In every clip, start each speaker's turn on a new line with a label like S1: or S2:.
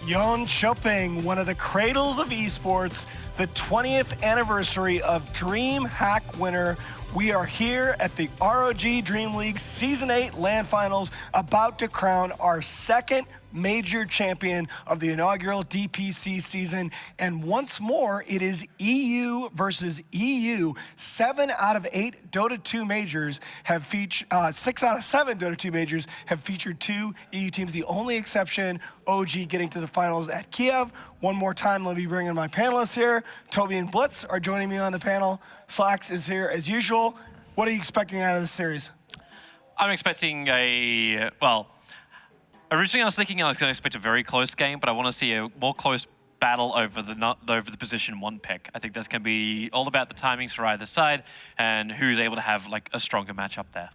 S1: Yon Choping, one of the cradles of esports, the 20th anniversary of DreamHack winner. We are here at the ROG DreamLeague Season 8 LAN Finals, about to crown our second major champion of the inaugural DPC season. And once more, it is EU versus EU. 7 out of 8 Dota 2 majors have featured, 6 out of 7 Dota 2 majors have featured 2 EU teams. The only exception, OG getting to the finals at Kiev. One more time, let me bring in my panelists here. Toby and Blitz are joining me on the panel. Slacks is here as usual. What are you expecting out of this series?
S2: I'm expecting originally I was thinking I was going to expect a very close game, but I want to see a more close battle over the position 1 pick. I think that's going to be all about the timings for either side and who's able to have like a stronger matchup there.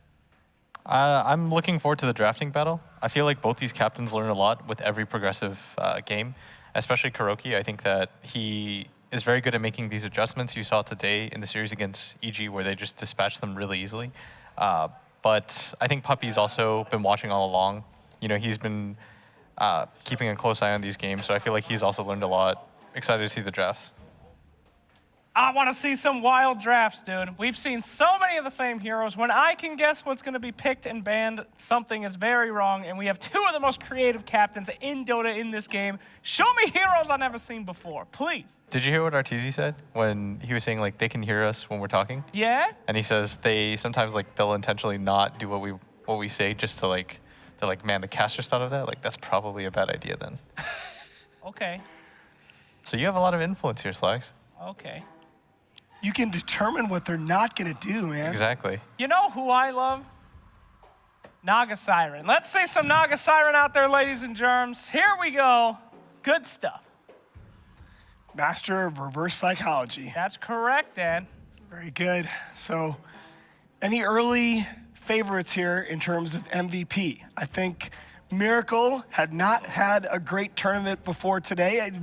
S3: I'm looking forward to the drafting battle. I feel like both these captains learn a lot with every progressive game, especially Kuroki. I think that he is very good at making these adjustments. You saw it today in the series against EG where they just dispatched them really easily. But I think Puppy's also been watching all along. You know, he's been keeping a close eye on these games, so I feel like he's also learned a lot. Excited to see the drafts.
S4: I want to see some wild drafts, dude. We've seen so many of the same heroes. When I can guess what's going to be picked and banned, something is very wrong, and we have 2 of the most creative captains in Dota in this game. Show me heroes I've never seen before, please.
S3: Did you hear what Arteezy said when he was saying, like, they can hear us when we're talking?
S4: Yeah?
S3: And he says they sometimes, like, they'll intentionally not do what we say just to, like, they're like, man, the casters thought of that? Like, that's probably a bad idea then.
S4: Okay.
S3: So you have a lot of influence here, Slacks.
S4: Okay.
S1: You can determine what they're not going to do, man.
S3: Exactly.
S4: You know who I love? Naga Siren. Let's see some Naga Siren out there, ladies and germs. Here we go. Good stuff.
S1: Master of reverse psychology.
S4: That's correct, Dan.
S1: Very good. So, any early favorites here in terms of MVP? I think Miracle had not had a great tournament before today. It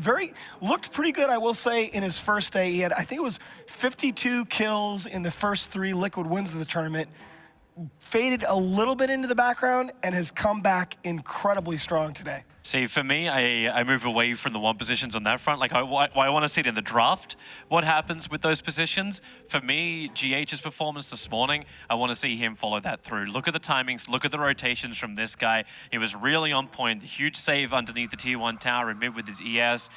S1: looked pretty good, I will say, in his first day. He had, I think it was 52 kills in the first 3 Liquid wins of the tournament. Faded a little bit into the background and has come back incredibly strong today.
S2: See, for me, I move away from the 1 positions on that front. Like, I want to see it in the draft, what happens with those positions. For me, GH's performance this morning, I want to see him follow that through. Look at the timings, look at the rotations from this guy. He was really on point. Huge save underneath the tier 1 tower in mid with his ES.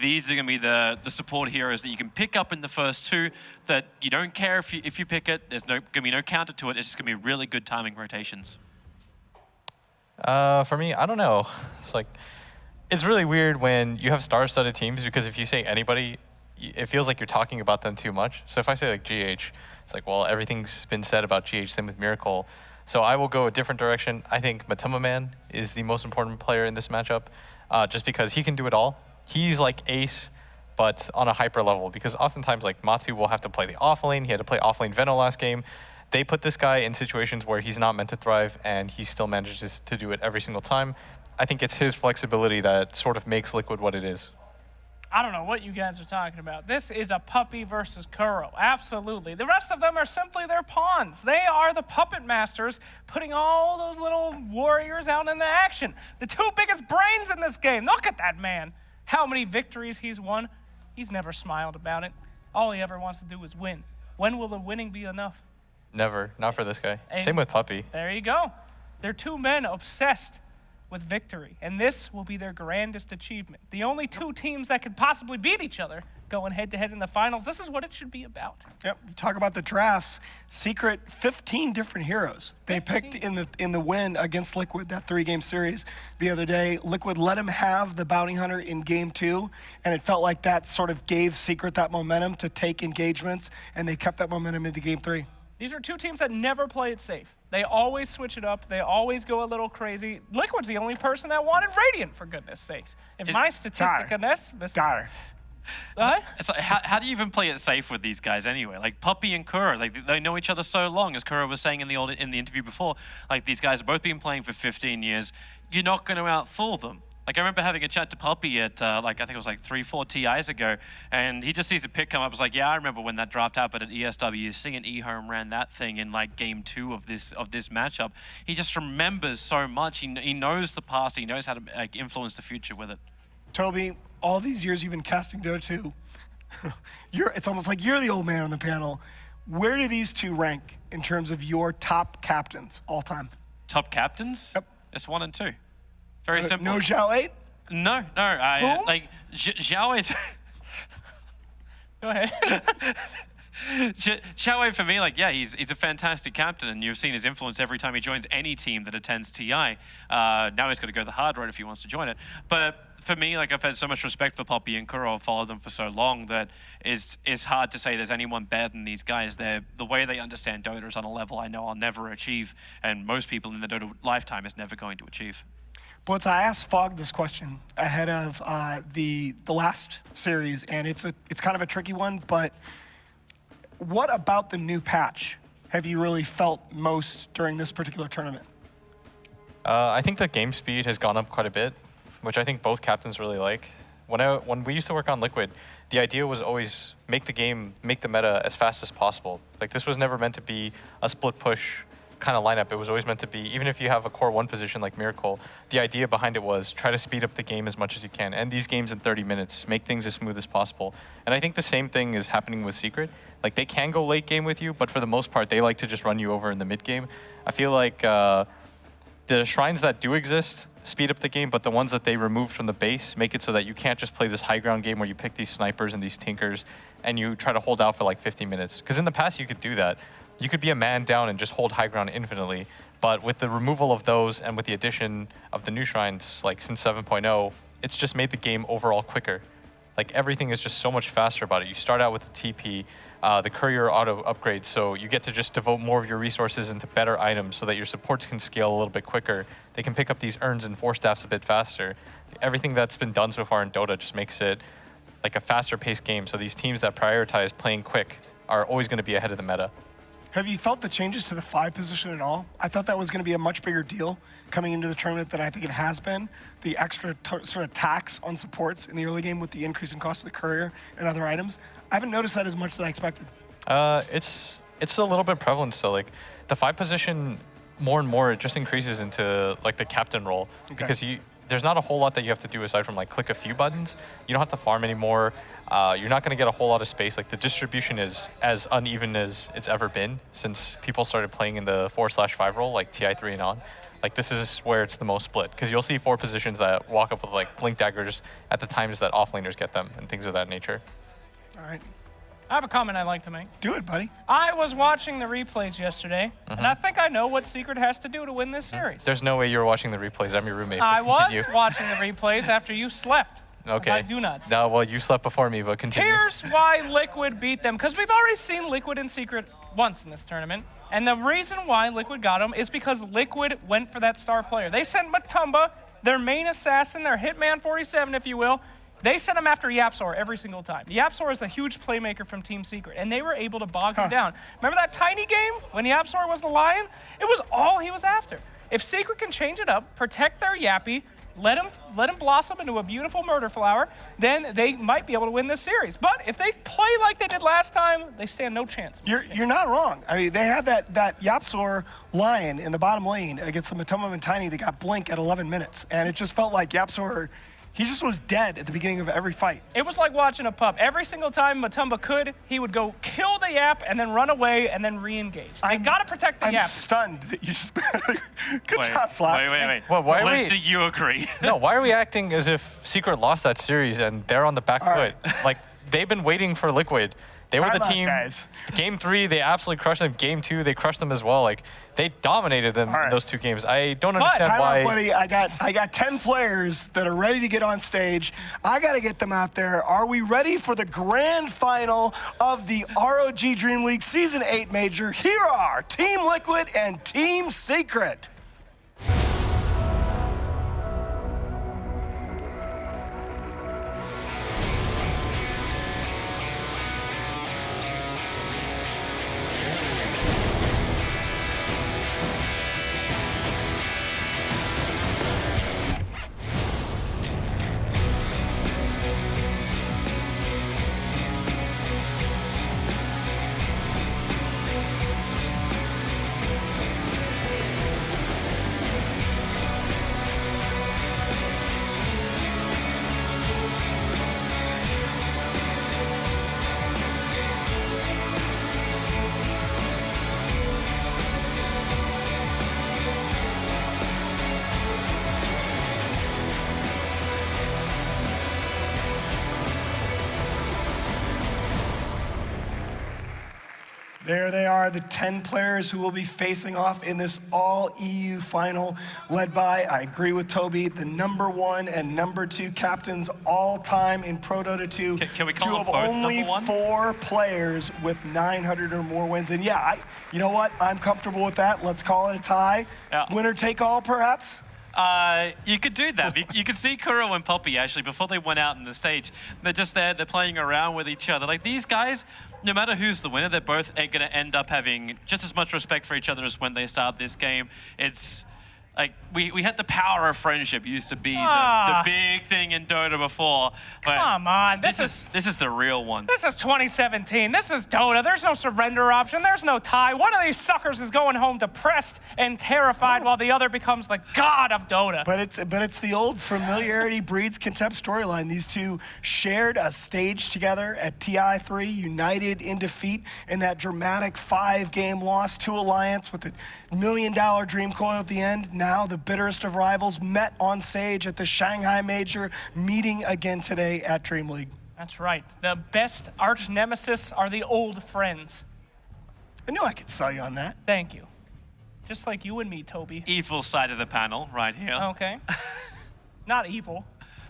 S2: These are going to be the support heroes that you can pick up in the first 2 that you don't care if you pick it. There's going to be no counter to it. It's just going to be really good timing rotations.
S3: For me, I don't know. It's like, it's really weird when you have star-studded teams because if you say anybody, it feels like you're talking about them too much. So if I say like GH, it's like, well, everything's been said about GH, same with Miracle. So I will go a different direction. I think Matuma Man is the most important player in this matchup just because he can do it all. He's like Ace, but on a hyper level because oftentimes like Matsu will have to play the offlane. He had to play offlane Veno last game. They put this guy in situations where he's not meant to thrive, and he still manages to do it every single time. I think it's his flexibility that sort of makes Liquid what it is.
S4: I don't know what you guys are talking about. This is a Puppy versus Kuro. Absolutely. The rest of them are simply their pawns. They are the puppet masters putting all those little warriors out into action. The 2 biggest brains in this game. Look at that man. How many victories he's won. He's never smiled about it. All he ever wants to do is win. When will the winning be enough?
S3: Never. Not for this guy.
S4: And
S3: same with Puppy.
S4: There you go. They're 2 men obsessed with victory, and this will be their grandest achievement. The only 2 teams that could possibly beat each other going head-to-head in the finals. This is what it should be about.
S1: Yep. You talk about the drafts. Secret, 15 different heroes. They picked in the win against Liquid, that 3-game series the other day. Liquid let him have the Bounty Hunter in game 2, and it felt like that sort of gave Secret that momentum to take engagements, and they kept that momentum into game 3.
S4: These are 2 teams that never play it safe. They always switch it up. They always go a little crazy. Liquid's the only person that wanted Radiant, for goodness sakes. If my statistic on this... What?
S2: It's like, how do you even play it safe with these guys anyway? Like Puppy and Kuro, like they know each other so long, as Kuro was saying in the interview before. Like these guys have both been playing for 15 years. You're not going to outfool them. Like I remember having a chat to Puppy at like I think it was like 3-4 TIs ago, and he just sees a pick come up. I was like, yeah, I remember when that draft happened at ESWC, and eHome ran that thing in like game 2 of this matchup. He just remembers so much. He knows the past. He knows how to like influence the future with it.
S1: Toby, all these years you've been casting Dota 2, it's almost like you're the old man on the panel. Where do these two rank in terms of your top captains all time?
S2: Top captains?
S1: Yep.
S2: It's 1 and 2. Very simple.
S1: No Zhao 8?
S2: No.
S4: Who?
S2: Like Zhao is.
S4: Go ahead.
S2: Zhao Wei for me, like, yeah, he's a fantastic captain, and you've seen his influence every time he joins any team that attends TI. Now he's got to go the hard road if he wants to join it. But for me, like, I've had so much respect for Poppy and Kuro. I've followed them for so long that it's hard to say there's anyone better than these guys. The way they understand Dota is on a level I know I'll never achieve, and most people in the Dota lifetime is never going to achieve.
S1: Blitz, I asked Fogg this question ahead of the last series, and it's kind of a tricky one, but what about the new patch have you really felt most during this particular tournament?
S3: I think the game speed has gone up quite a bit, which I think both captains really like. When we used to work on Liquid, the idea was always make the meta as fast as possible. Like, this was never meant to be a split push kind of lineup. It was always meant to be, even if you have a core 1 position like Miracle, the idea behind it was try to speed up the game as much as you can. End these games in 30 minutes, make things as smooth as possible. And I think the same thing is happening with Secret. Like, they can go late game with you, but for the most part, they like to just run you over in the mid game. I feel like the shrines that do exist speed up the game, but the ones that they removed from the base make it so that you can't just play this high ground game where you pick these snipers and these tinkers and you try to hold out for like 50 minutes. Because in the past, you could do that. You could be a man down and just hold high ground infinitely. But with the removal of those and with the addition of the new shrines, like since 7.0, it's just made the game overall quicker. Like, everything is just so much faster about it. You start out with the TP, the courier auto upgrades, so you get to just devote more of your resources into better items so that your supports can scale a little bit quicker. They can pick up these urns and 4-staffs a bit faster. Everything that's been done so far in Dota just makes it like a faster paced game. So these teams that prioritize playing quick are always going to be ahead of the meta.
S1: Have you felt the changes to the 5 position at all? I thought that was going to be a much bigger deal coming into the tournament than I think it has been. The extra sort of tax on supports in the early game with the increase in cost of the courier and other items. I haven't noticed that as much as I expected.
S3: It's a little bit prevalent still. Like, the 5 position, more and more, it just increases into like the captain role.
S1: Okay.
S3: Because there's not a whole lot that you have to do aside from like click a few buttons. You don't have to farm anymore. You're not going to get a whole lot of space. Like, the distribution is as uneven as it's ever been since people started playing in the 4/5 role, like TI3 and on. Like, this is where it's the most split, because you'll see 4 positions that walk up with like blink daggers at the times that offlaners get them and things of that nature.
S1: All right.
S4: I have a comment I'd like to make.
S1: Do it, buddy.
S4: I was watching the replays yesterday, and I think I know what Secret has to do to win this series.
S3: There's no way you were watching the replays. I'm your roommate.
S4: I
S3: but
S4: was
S3: continue.
S4: watching the replays after you slept. 'Cause
S3: Okay.
S4: I do not sleep.
S3: No, well, you slept before me, but continue.
S4: Here's why Liquid beat them, because we've already seen Liquid and Secret once in this tournament. And the reason why Liquid got them is because Liquid went for that star player. They sent Matumba, their main assassin, their Hitman 47, if you will. They sent him after Yapsor every single time. Yapsor is the huge playmaker from Team Secret, and they were able to bog him down. Remember that tiny game when Yapsor was the lion? It was all he was after. If Secret can change it up, protect their Yappy, let him blossom into a beautiful murder flower, then they might be able to win this series. But if they play like they did last time, they stand no chance.
S1: You're not wrong. I mean, they had that Yapsor lion in the bottom lane against the Matumba and Tiny that got blink at 11 minutes, and it just felt like Yapsor, he just was dead at the beginning of every fight.
S4: It was like watching a pup. Every single time Matumba could, he would go kill the Yap and then run away and then re-engage. They gotta protect the
S1: I'm
S4: Yap.
S1: stunned that you just... Good job, Slats.
S2: Wait.
S3: Well, why are
S2: Liz,
S3: we-
S2: do you agree?
S3: No, why are we acting as if Secret lost that series and they're on the back foot?
S1: right.
S3: Like, they've been waiting for Liquid. They were the
S1: Time out,
S3: team.
S1: guys.
S3: Game 3, they absolutely crushed them. Game 2, they crushed them as well. Like, they dominated them
S1: right.
S3: in those 2 games. I don't understand
S1: Time
S3: why.
S1: out, buddy. I got 10 players that are ready to get on stage. I got to get them out there. Are we ready for the grand final of the ROG Dream League Season 8 Major? Here are Team Liquid and Team Secret. There they are, the 10 players who will be facing off in this all-EU final, led by, I agree with Toby, the #1 and #2 captains all time in Pro Dota 2.
S2: Can we call
S1: two
S2: them
S1: of
S2: both
S1: only
S2: #1?
S1: 4 players with 900 or more wins. And yeah, you know what? I'm comfortable with that. Let's call it a tie.
S2: Yeah.
S1: Winner take all, perhaps?
S2: You could do that. You could see Kuro and Poppy, actually, before they went out on the stage. They're just there, they're playing around with each other. Like, these guys, no matter who's the winner, they're both going to end up having just as much respect for each other as when they start this game. It's like, we had the power of friendship used to be the big thing in Dota before. But
S4: Come on,
S2: this is the real one.
S4: This is 2017. This is Dota. There's no surrender option. There's no tie. One of these suckers is going home depressed and terrified while the other becomes the god of Dota.
S1: But it's the old familiarity breeds contempt storyline. These two shared a stage together at TI3, united in defeat in that dramatic 5-game loss to Alliance with a $1 million dream coil at the end. Now the bitterest of rivals met on stage at the Shanghai Major, meeting again today at DreamLeague.
S4: That's right. The best arch nemesis are the old friends.
S1: I knew I could sell you on that.
S4: Thank you. Just like you and me, Toby.
S2: Evil side of the panel, right here.
S4: Okay. Not evil.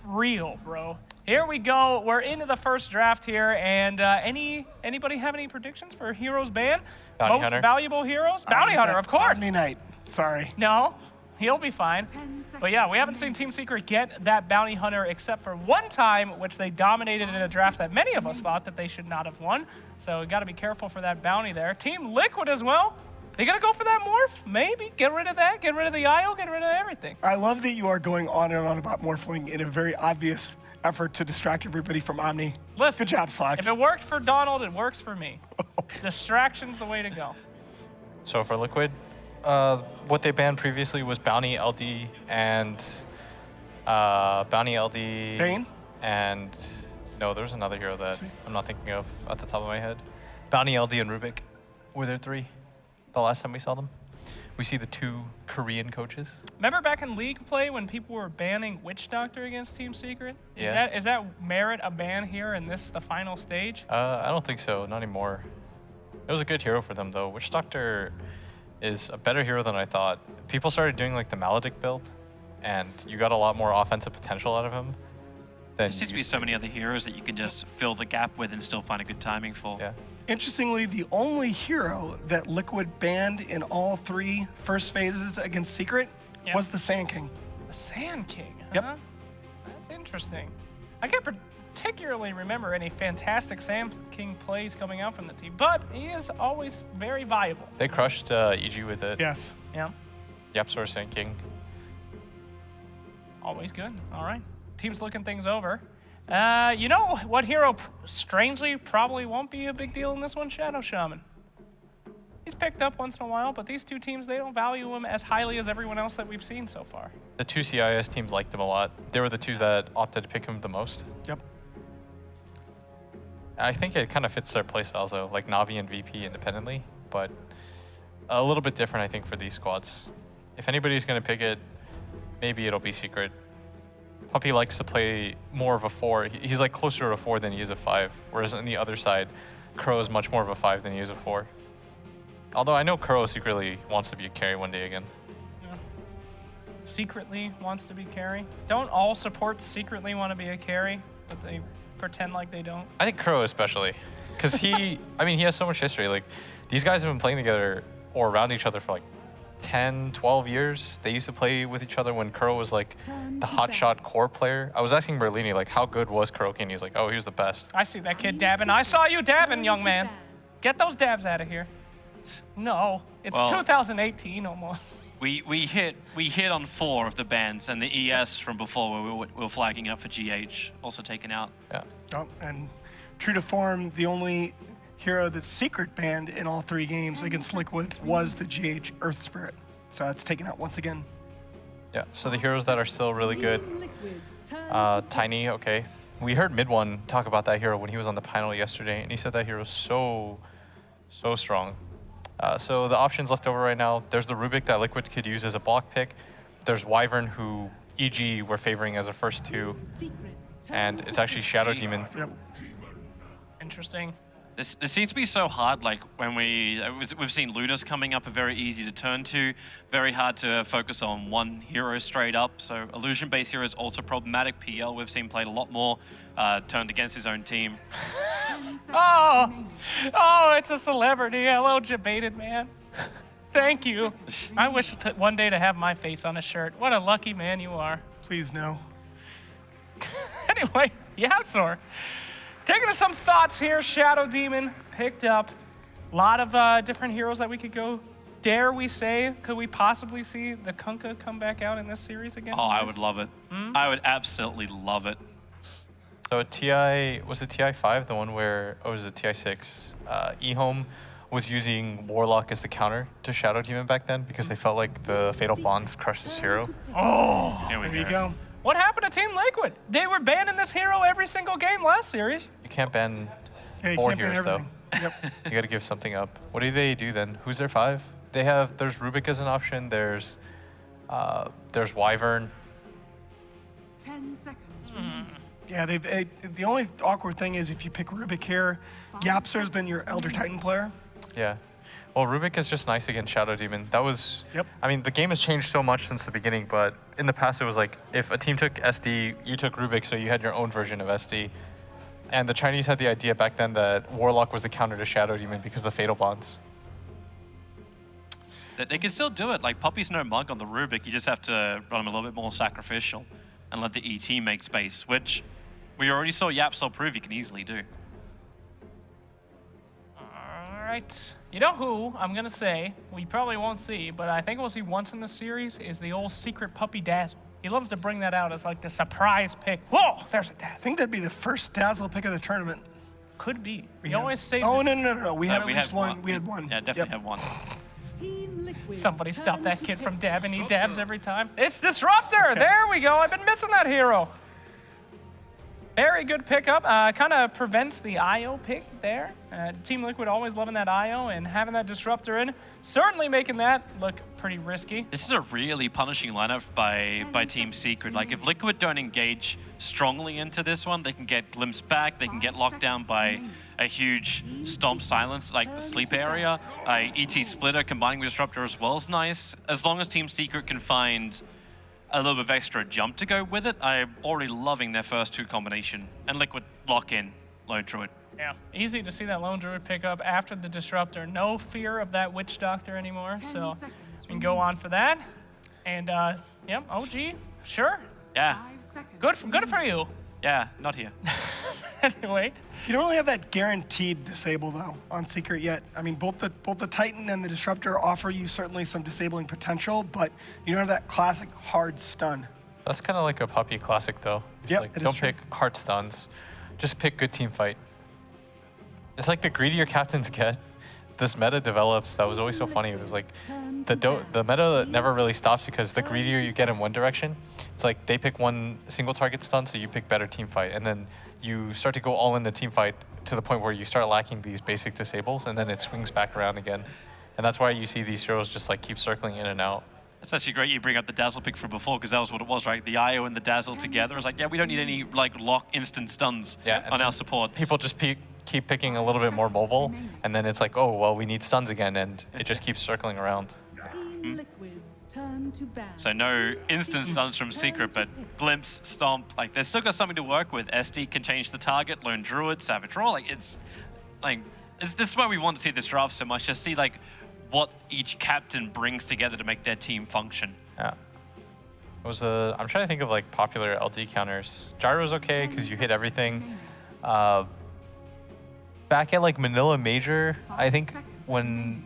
S4: Real, bro. Here we go. We're into the first draft here, and anybody have any predictions for Heroes ban?
S3: Bounty
S4: Most
S3: Hunter.
S4: valuable heroes? Bounty Hunter, of course.
S1: Omni Knight. Sorry.
S4: No, he'll be fine. But yeah, we haven't seen Team Secret get that Bounty Hunter except for one time, which they dominated in a draft that many of us thought that they should not have won. So we got to be careful for that bounty there. Team Liquid as well. They gonna go for that morph? Maybe. Get rid of that. Get rid of the IO. Get rid of everything.
S1: I love that you are going on and on about morphling in a very obvious effort to distract everybody from Omni.
S4: Listen,
S1: good job, Slacks.
S4: If it worked for Donald, it works for me. Distraction's the way to go.
S3: So for Liquid, what they banned previously was Bounty, LD, and Bounty, LD,
S1: Bane?
S3: and no, there's another hero that I'm not thinking of at the top of my head. Bounty, LD, and Rubik were there 3 the last time we saw them. We see the 2 Korean coaches.
S4: Remember back in League play when people were banning Witch Doctor against Team Secret? Is that merit a ban here and this the final stage?
S3: I don't think so, not anymore. It was a good hero for them though. Witch Doctor is a better hero than I thought. People started doing like the Maledict build, and you got a lot more offensive potential out of him.
S2: There seems to be so many other heroes that you can just fill the gap with and still find a good timing for.
S3: Yeah.
S1: Interestingly, the only hero that Liquid banned in all 3 first phases against Secret was the Sand King.
S4: The Sand King, huh?
S1: Yep.
S4: That's interesting. I can't particularly remember any fantastic Sand King plays coming out from the team, but he is always very viable.
S3: They crushed EG with it.
S1: Yes.
S4: Yeah.
S3: Yapsor Sand King.
S4: Always good. All right. Team's looking things over. You know what hero, strangely, probably won't be a big deal in this one? Shadow Shaman. He's picked up once in a while, but these 2 teams, they don't value him as highly as everyone else that we've seen so far.
S3: The 2 CIS teams liked him a lot. They were the 2 that opted to pick him the most.
S1: Yep.
S3: I think it kind of fits their playstyles though, like Navi and VP independently, but a little bit different I think for these squads. If anybody's going to pick it, maybe it'll be Secret. Puppy likes to play more of a 4. He's like closer to a 4 than he is a 5, whereas on the other side, Crow is much more of a 5 than he is a 4. Although I know Crow secretly wants to be a carry one day again.
S4: Yeah. Secretly wants to be carry. Don't all supports secretly want to be a carry, but they pretend like they don't?
S3: I think Crow especially, because he has so much history. Like, these guys have been playing together or around each other for like 10, 12 years. They used to play with each other when Crow was like the hotshot core player. I was asking Berlini, like, how good was Kuroki? And he's like, oh, he was the best.
S4: I see that kid dabbing. I saw you dabbing, young man. Get those dabs out of here. No, it's 2018 almost.
S2: We hit on 4 of the bans, and the ES from before where we were flagging up for GH also taken out.
S3: Yeah.
S1: Oh, and true to form, the only hero that's Secret banned in all 3 games against Liquid was the GH Earth Spirit. So it's taken out once again.
S3: Yeah, so the heroes that are still really good. Tiny, okay. We heard Mid1 talk about that hero when he was on the panel yesterday, and he said that hero's so strong. So the options left over right now, there's the Rubik that Liquid could use as a block pick. There's Wyvern, who EG we're favoring as a first 2. And it's actually Shadow Demon.
S1: Yep.
S4: Interesting.
S2: This seems to be so hard, like when we've seen Lunas coming up, are very easy to turn to, very hard to focus on one hero straight up. So illusion-based heroes also problematic. PL we've seen played a lot more, turned against his own team.
S4: Oh, it's a celebrity. Hello, Jabated man. Thank you. I wish one day to have my face on a shirt. What a lucky man you are.
S1: Please no.
S4: Anyway, Yatzor. Taking us some thoughts here. Shadow Demon picked up. A lot of different heroes that we could go. Dare we say, could we possibly see the Kunkka come back out in this series again?
S2: Oh, I would love it. I would absolutely love it.
S3: So TI, was it TI5, the one where, was it TI6? eHome was using Warlock as the counter to Shadow Demon back then because they felt like the Fatal Bonds crushed his hero.
S4: Oh,
S1: There you go.
S4: what happened to Team Liquid? They were banning this hero every single game last series.
S3: You can't ban
S1: Yeah, you
S3: 4
S1: can't ban
S3: heroes though.
S1: everything. Yep.
S3: You gotta give something up. What do they do then? Who's their 5? They have, there's Rubik as an option, there's Wyvern.
S5: 10 seconds.
S1: Yeah, the only awkward thing is if you pick Rubik here, Yapser's been your Elder Titan player.
S3: Yeah. Well, Rubik is just nice against Shadow Demon. That was,
S1: Yep.
S3: I mean, the game has changed so much since the beginning, but in the past it was like, if a team took SD, you took Rubik, so you had your own version of SD. And the Chinese had the idea back then that Warlock was the counter to Shadow Demon because of the Fatal Bonds.
S2: They can still do it. Like Puppy's no mug on the Rubik. You just have to run him a little bit more sacrificial and let the ET make space, which we already saw Yapsol prove he can easily do.
S4: All right. You know who I'm going to say we probably won't see, but I think we'll see once in the series is the old secret Puppy Dazzle. He loves to bring that out as like the surprise pick. Whoa, there's a
S1: I
S4: Dazzle.
S1: think that'd be the first Dazzle pick of the tournament.
S4: Could be. We
S1: Yeah.
S4: always say
S1: Oh, no. We had at
S2: We
S1: least
S2: had
S1: one. We had one.
S2: Yeah, definitely
S1: Yep.
S2: had one.
S5: Team Liquid's
S4: somebody stop
S5: turn
S4: that
S5: to
S4: kid from
S5: bat.
S4: dabbing. He dabs every time. It's Disruptor. There we go. I've been missing that hero. Very good pickup. Kind of prevents the IO pick there. Team Liquid always loving that IO and having that Disruptor in. Certainly making that look pretty risky.
S2: This is a really punishing lineup by Team Secret. Like, if Liquid don't engage strongly into this one, they can get glimpsed back, they can get locked down by a huge Stomp Silence, like the sleep area. ET Splitter combining with Disruptor as well is nice. As long as Team Secret can find a little bit of extra jump to go with it, I'm already loving their first 2 combination. And Liquid lock in Lone Druid.
S4: Yeah, easy to see that Lone Druid pick up after the Disruptor. No fear of that Witch Doctor anymore,
S5: 10
S4: so
S5: seconds
S4: we can go on for that. And, yep, OG, sure.
S2: Yeah,
S5: 5 seconds.
S4: Good for you.
S2: yeah, not here.
S4: Anyway,
S1: You don't really have that guaranteed disable though on Secret yet. I mean, both the Titan and the Disruptor offer you certainly some disabling potential, but you don't have that classic hard stun.
S3: That's kind of like a Puppy classic though. Just
S1: Yep,
S3: like,
S1: it is
S3: don't
S1: true.
S3: pick hard stuns. Just pick good team fight. It's like the greedier captains get, this meta develops. That was always so funny. It was like the meta never really stops because the greedier you get in one direction, it's like they pick one single target stun, so you pick better team fight, and then you start to go all in the team fight to the point where you start lacking these basic disables, and then it swings back around again. And that's why you see these heroes just like keep circling in and out.
S2: It's actually great you bring up the Dazzle pick from before, because that was what it was, right? The IO and the Dazzle together. It's like, yeah, we don't need any like lock instant stuns
S3: Yeah, and
S2: on our
S3: then
S2: supports.
S3: People just keep picking a little bit more mobile, and then it's like, oh, well, we need stuns again, and it just keeps circling around.
S5: Team Liquid's turn to bat.
S2: So no instant stuns from Secret, but Glimpse, Stomp, like they've still got something to work with. SD can change the target, Lone Druid, Savage Roar, this is why we want to see this draft so much, just see like what each captain brings together to make their team function.
S3: Yeah. It was I'm trying to think of like popular LD counters. Gyro's okay because you hit everything. Back at like Manila Major, I think when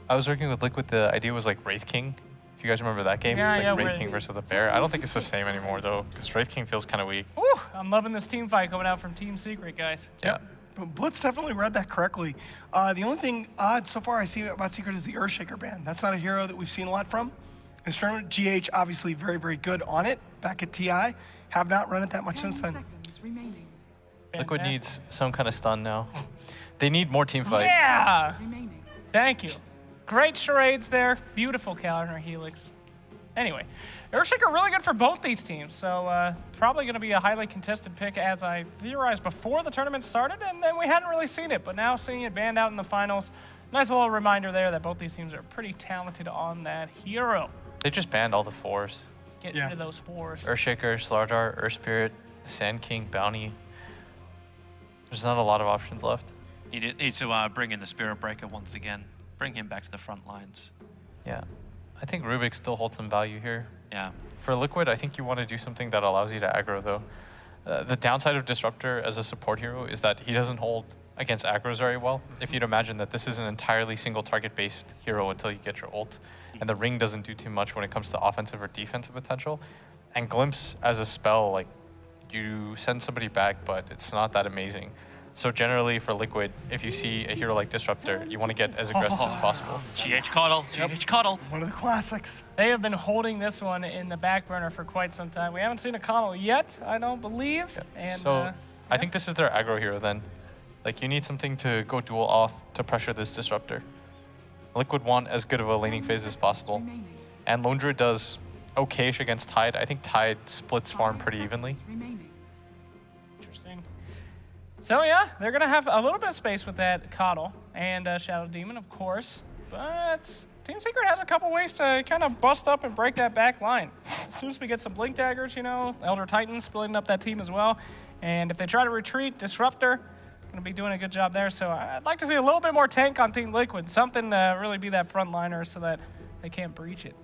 S3: I was working with Liquid, the idea was like Wraith King. If you guys remember that game,
S4: Yeah,
S3: it's like
S4: yeah,
S3: Wraith King versus the Bear. I don't think it's the same anymore though, because Wraith King feels kind of weak.
S4: Woo, I'm loving this team fight coming out from Team Secret, guys.
S3: Yeah.
S1: But Blitz definitely read that correctly. The only thing odd so far I see about Secret is the Earthshaker ban. That's not a hero that we've seen a lot from. This tournament, GH obviously very, very good on it back at TI. Have not run it that much
S5: 10
S1: since then.
S5: seconds remaining.
S3: Liquid
S4: Fantastic.
S3: needs some kind of stun now. They need more team fight.
S4: Yeah,
S5: Remaining.
S4: thank you. Great charades there. Beautiful counter helix. Anyway, Earthshaker really good for both these teams, so probably going to be a highly contested pick as I theorized before the tournament started, and then we hadn't really seen it, but now seeing it banned out in the finals, nice little reminder there that both these teams are pretty talented on that hero.
S3: They just banned all the 4s.
S4: Get rid of those 4s.
S3: Earthshaker, Slardar, Earth Spirit, Sand King, Bounty. There's not a lot of options left.
S2: Need to bring in the Spirit Breaker once again. Bring him back to the front lines.
S3: Yeah. I think Rubik still holds some value here.
S2: Yeah.
S3: For Liquid, I think you want to do something that allows you to aggro, though. The downside of Disruptor as a support hero is that he doesn't hold against aggros very well. If you'd imagine that this is an entirely single target-based hero until you get your ult, and the ring doesn't do too much when it comes to offensive or defensive potential. And Glimpse as a spell, like, you send somebody back, but it's not that amazing. So generally for Liquid, if you see a hero like Disruptor, you want to get as aggressive as possible.
S2: GH Coddle, GH Coddle.
S1: One of the classics.
S4: They have been holding this one in the back burner for quite some time. We haven't seen a Connell yet, I don't believe.
S3: Yeah.
S4: And,
S3: So I think this is their aggro hero then. Like, you need something to go duel off to pressure this Disruptor. Liquid want as good of a laning phase as possible.
S5: Remaining.
S3: And Lone Druid does okay-ish against Tide. I think Tide splits farm
S5: 5
S3: pretty
S5: seconds
S3: evenly.
S5: remaining.
S4: Interesting. So yeah, they're gonna have a little bit of space with that Coddle and Shadow Demon, of course. But Team Secret has a couple ways to kind of bust up and break that back line. As soon as we get some Blink Daggers, you know, Elder Titan splitting up that team as well. And if they try to retreat, Disruptor gonna be doing a good job there. So I'd like to see a little bit more tank on Team Liquid, something to really be that frontliner so that they can't breach it.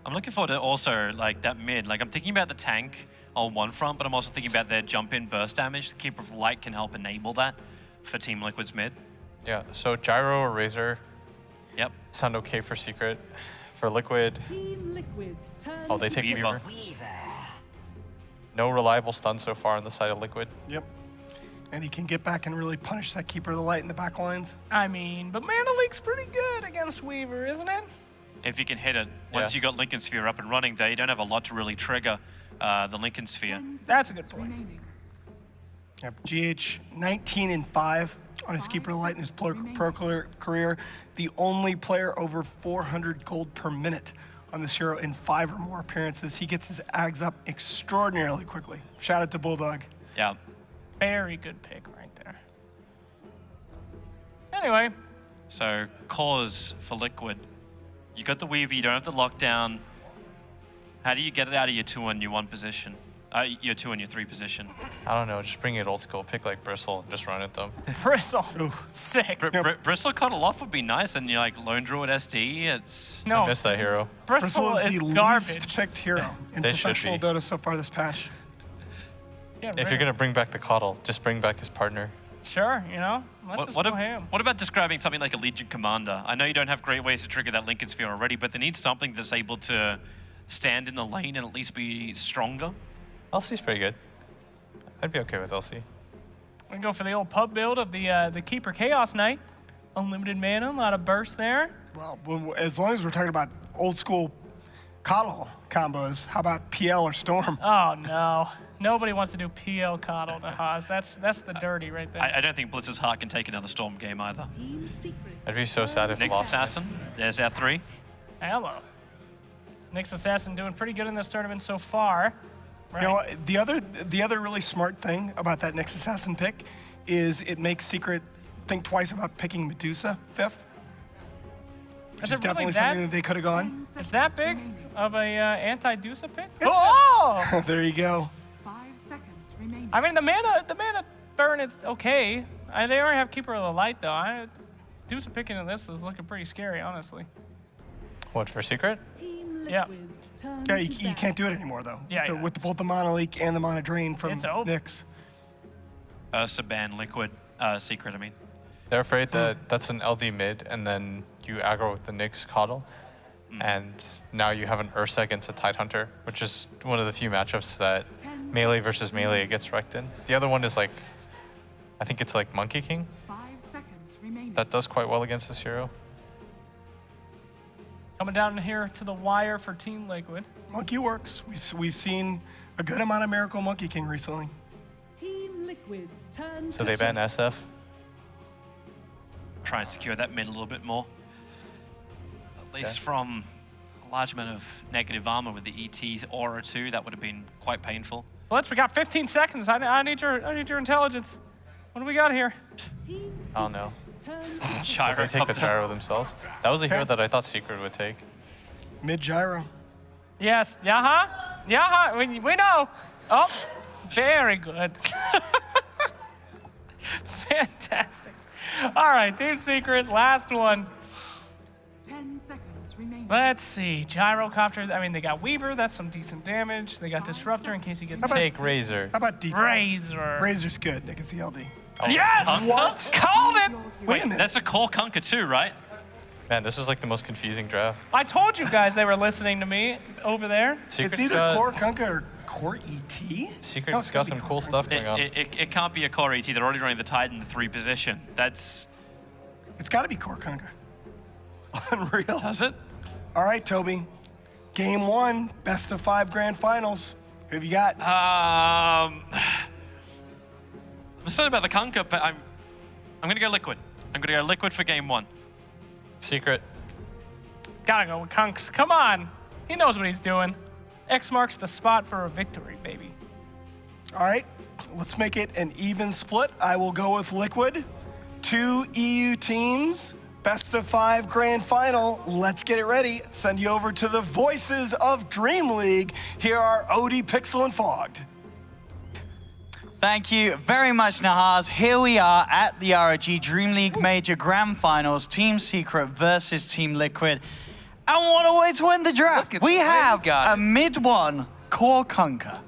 S2: I'm looking forward to also like that mid. Like I'm thinking about the tank on one front, but I'm also thinking about their jump in burst damage. The Keeper of Light can help enable that for Team Liquid's mid.
S3: Yeah, so Gyro or Razor
S2: Yep.
S3: sound okay for Secret. For Liquid,
S5: Team Liquid's turn.
S3: oh, they
S5: to
S3: take
S2: Weaver.
S3: Weaver. No reliable stun so far on the side of Liquid.
S1: Yep. And he can get back and really punish that Keeper of the Light in the back lines.
S4: I mean, but Mana Leak's pretty good against Weaver, isn't it?
S2: If you can hit it, once
S3: Yeah.
S2: you got Lincoln Sphere up and running there, you don't have a lot to really trigger the Lincoln Sphere.
S5: 10
S4: That's a good
S5: seconds
S4: point.
S5: remaining.
S1: Yep. GH 19-5 on his Keeper of the Light in his pro career. The only player over 400 gold per minute on this hero in 5 or more appearances. He gets his ags up extraordinarily quickly. Shout out to Bulldog.
S2: Yeah.
S4: Very good pick right there. Anyway,
S2: So cause for Liquid. You got the Weaver, you don't have the lockdown. How do you get it out of your 2 and your 1 position? Your 2 and your 3 position.
S3: I don't know, just bring it old school. Pick like Bristle and just run at them.
S4: Bristle.
S1: Ooh.
S4: Sick.
S2: Bristle Cuddle off would be nice, and you're like Lone Druid SD. It's
S3: I
S4: No,
S3: miss that hero.
S4: Bristle
S1: Bristle
S4: is
S1: is the
S4: garbage.
S1: least picked hero in
S3: They should
S1: professional
S3: be.
S1: Dota so far this patch.
S4: Yeah,
S3: If you're gonna bring back the Coddle, just bring back his partner.
S4: Sure, you know, let's just go ham.
S2: what about describing something like a Legion Commander? I know you don't have great ways to trigger that Lincoln Sphere already, but they need something that's able to stand in the lane and at least be stronger.
S3: LC's pretty good. I'd be okay with LC.
S4: We can go for the old pub build of the Keeper Chaos Knight. Unlimited mana, a lot of burst there.
S1: Well, as long as we're talking about old school Coddle combos, how about PL or Storm?
S4: Oh no, nobody wants to do PL Coddle to Haas. That's the dirty right there.
S2: I don't think Blitz's Heart can take another Storm game either.
S5: Team Secret.
S3: I'd be so sad if we
S2: Nyx
S3: lost.
S2: Assassin, there's our 3.
S4: Hello. Nyx Assassin doing pretty good in this tournament so far. Right.
S1: You know, the other really smart thing about that Nyx Assassin pick is it makes Secret think twice about picking Medusa 5th. Which
S4: Is
S1: is
S4: it really
S1: definitely something that they could have gone.
S5: 10
S4: It's
S5: seconds
S4: that big
S5: remaining.
S4: of a anti-Dusa pick?
S1: Yes.
S4: Oh!
S1: There you go.
S5: 5 seconds remaining.
S4: I mean, the mana burn is okay. They already have Keeper of the Light, though. Dusa picking in this is looking pretty scary, honestly.
S3: What, for Secret?
S5: Team
S4: Yeah.
S5: Liquid's turn
S1: Yeah,
S5: to
S1: you
S5: bat.
S1: can't do it anymore though.
S4: Yeah,
S1: With both the Mana Leak and the Mana Drain from
S4: It's over.
S1: Nyx.
S2: Ursa ban Liquid, Secret, I mean.
S3: They're afraid that that's an LD mid, and then you aggro with the Nyx Coddle, and now you have an Ursa against a Tidehunter, which is one of the few matchups that
S5: 10
S3: melee versus melee gets wrecked in. The other one is like, I think it's like Monkey King.
S5: 5 seconds remaining.
S3: That does quite well against this hero.
S4: Coming down here to the wire for Team Liquid.
S1: Monkey works. We've seen a good amount of Miracle Monkey King recently.
S5: Team Liquid's turn
S3: So
S5: to
S3: they ban SF.
S2: Try and secure that mid a little bit more. At least from large amount of negative armor with the ET's aura too. That would have been quite painful.
S4: Blitz, we got 15 seconds. I need your intelligence. What do we got here?
S5: Team
S3: Oh no.
S5: Secrets, turn
S2: Gyro
S3: They take the
S2: copter.
S3: gyro themselves. That was a hero that I thought Secret would take.
S1: Mid gyro.
S4: Yes. Yeah, we know. Oh, very good. Fantastic. All right, Team Secret, last one.
S5: 10 seconds remaining.
S4: Let's see. Gyrocopter. I mean, they got Weaver. That's some decent damage. They got Disruptor in case he gets
S3: Take Razor.
S1: How about deep?
S4: Razor.
S1: Razor's good against the LD.
S4: Yes!
S1: What?
S4: Called it!
S1: Wait a minute.
S2: That's a core Kunka too, right?
S3: Man, this is like the most confusing draft.
S4: I told you guys they were listening to me over there.
S3: Secret's
S1: It's either
S3: got,
S1: core Kunka or core ET.
S3: Secret's
S1: No, it's
S3: got
S1: gotta
S3: some
S1: be
S3: cool
S1: core.
S3: stuff going on.
S2: It can't be a core ET. They're already running the Tide in the 3 position. That's
S1: It's got to be core Kunka. Unreal.
S2: does it?
S1: All right, Toby. Game 1, best of 5 grand finals. Who have you got?
S2: I'm sorry about the Kunka, but I'm gonna go Liquid. I'm gonna go Liquid for game 1.
S3: Secret.
S4: Gotta go with Kunks. Come on. He knows what he's doing. X marks the spot for a victory, baby.
S1: All right, let's make it an even split. I will go with Liquid. 2 EU teams, best of 5 grand final. Let's get it ready. Send you over to the voices of DreamLeague. Here are Odie, Pixel, and Fogged.
S6: Thank you very much, Nahaz. Here we are at the ROG DreamLeague Major Grand Finals, Team Secret versus Team Liquid. And what a way to end the draft. We have a mid-1 core Kunka.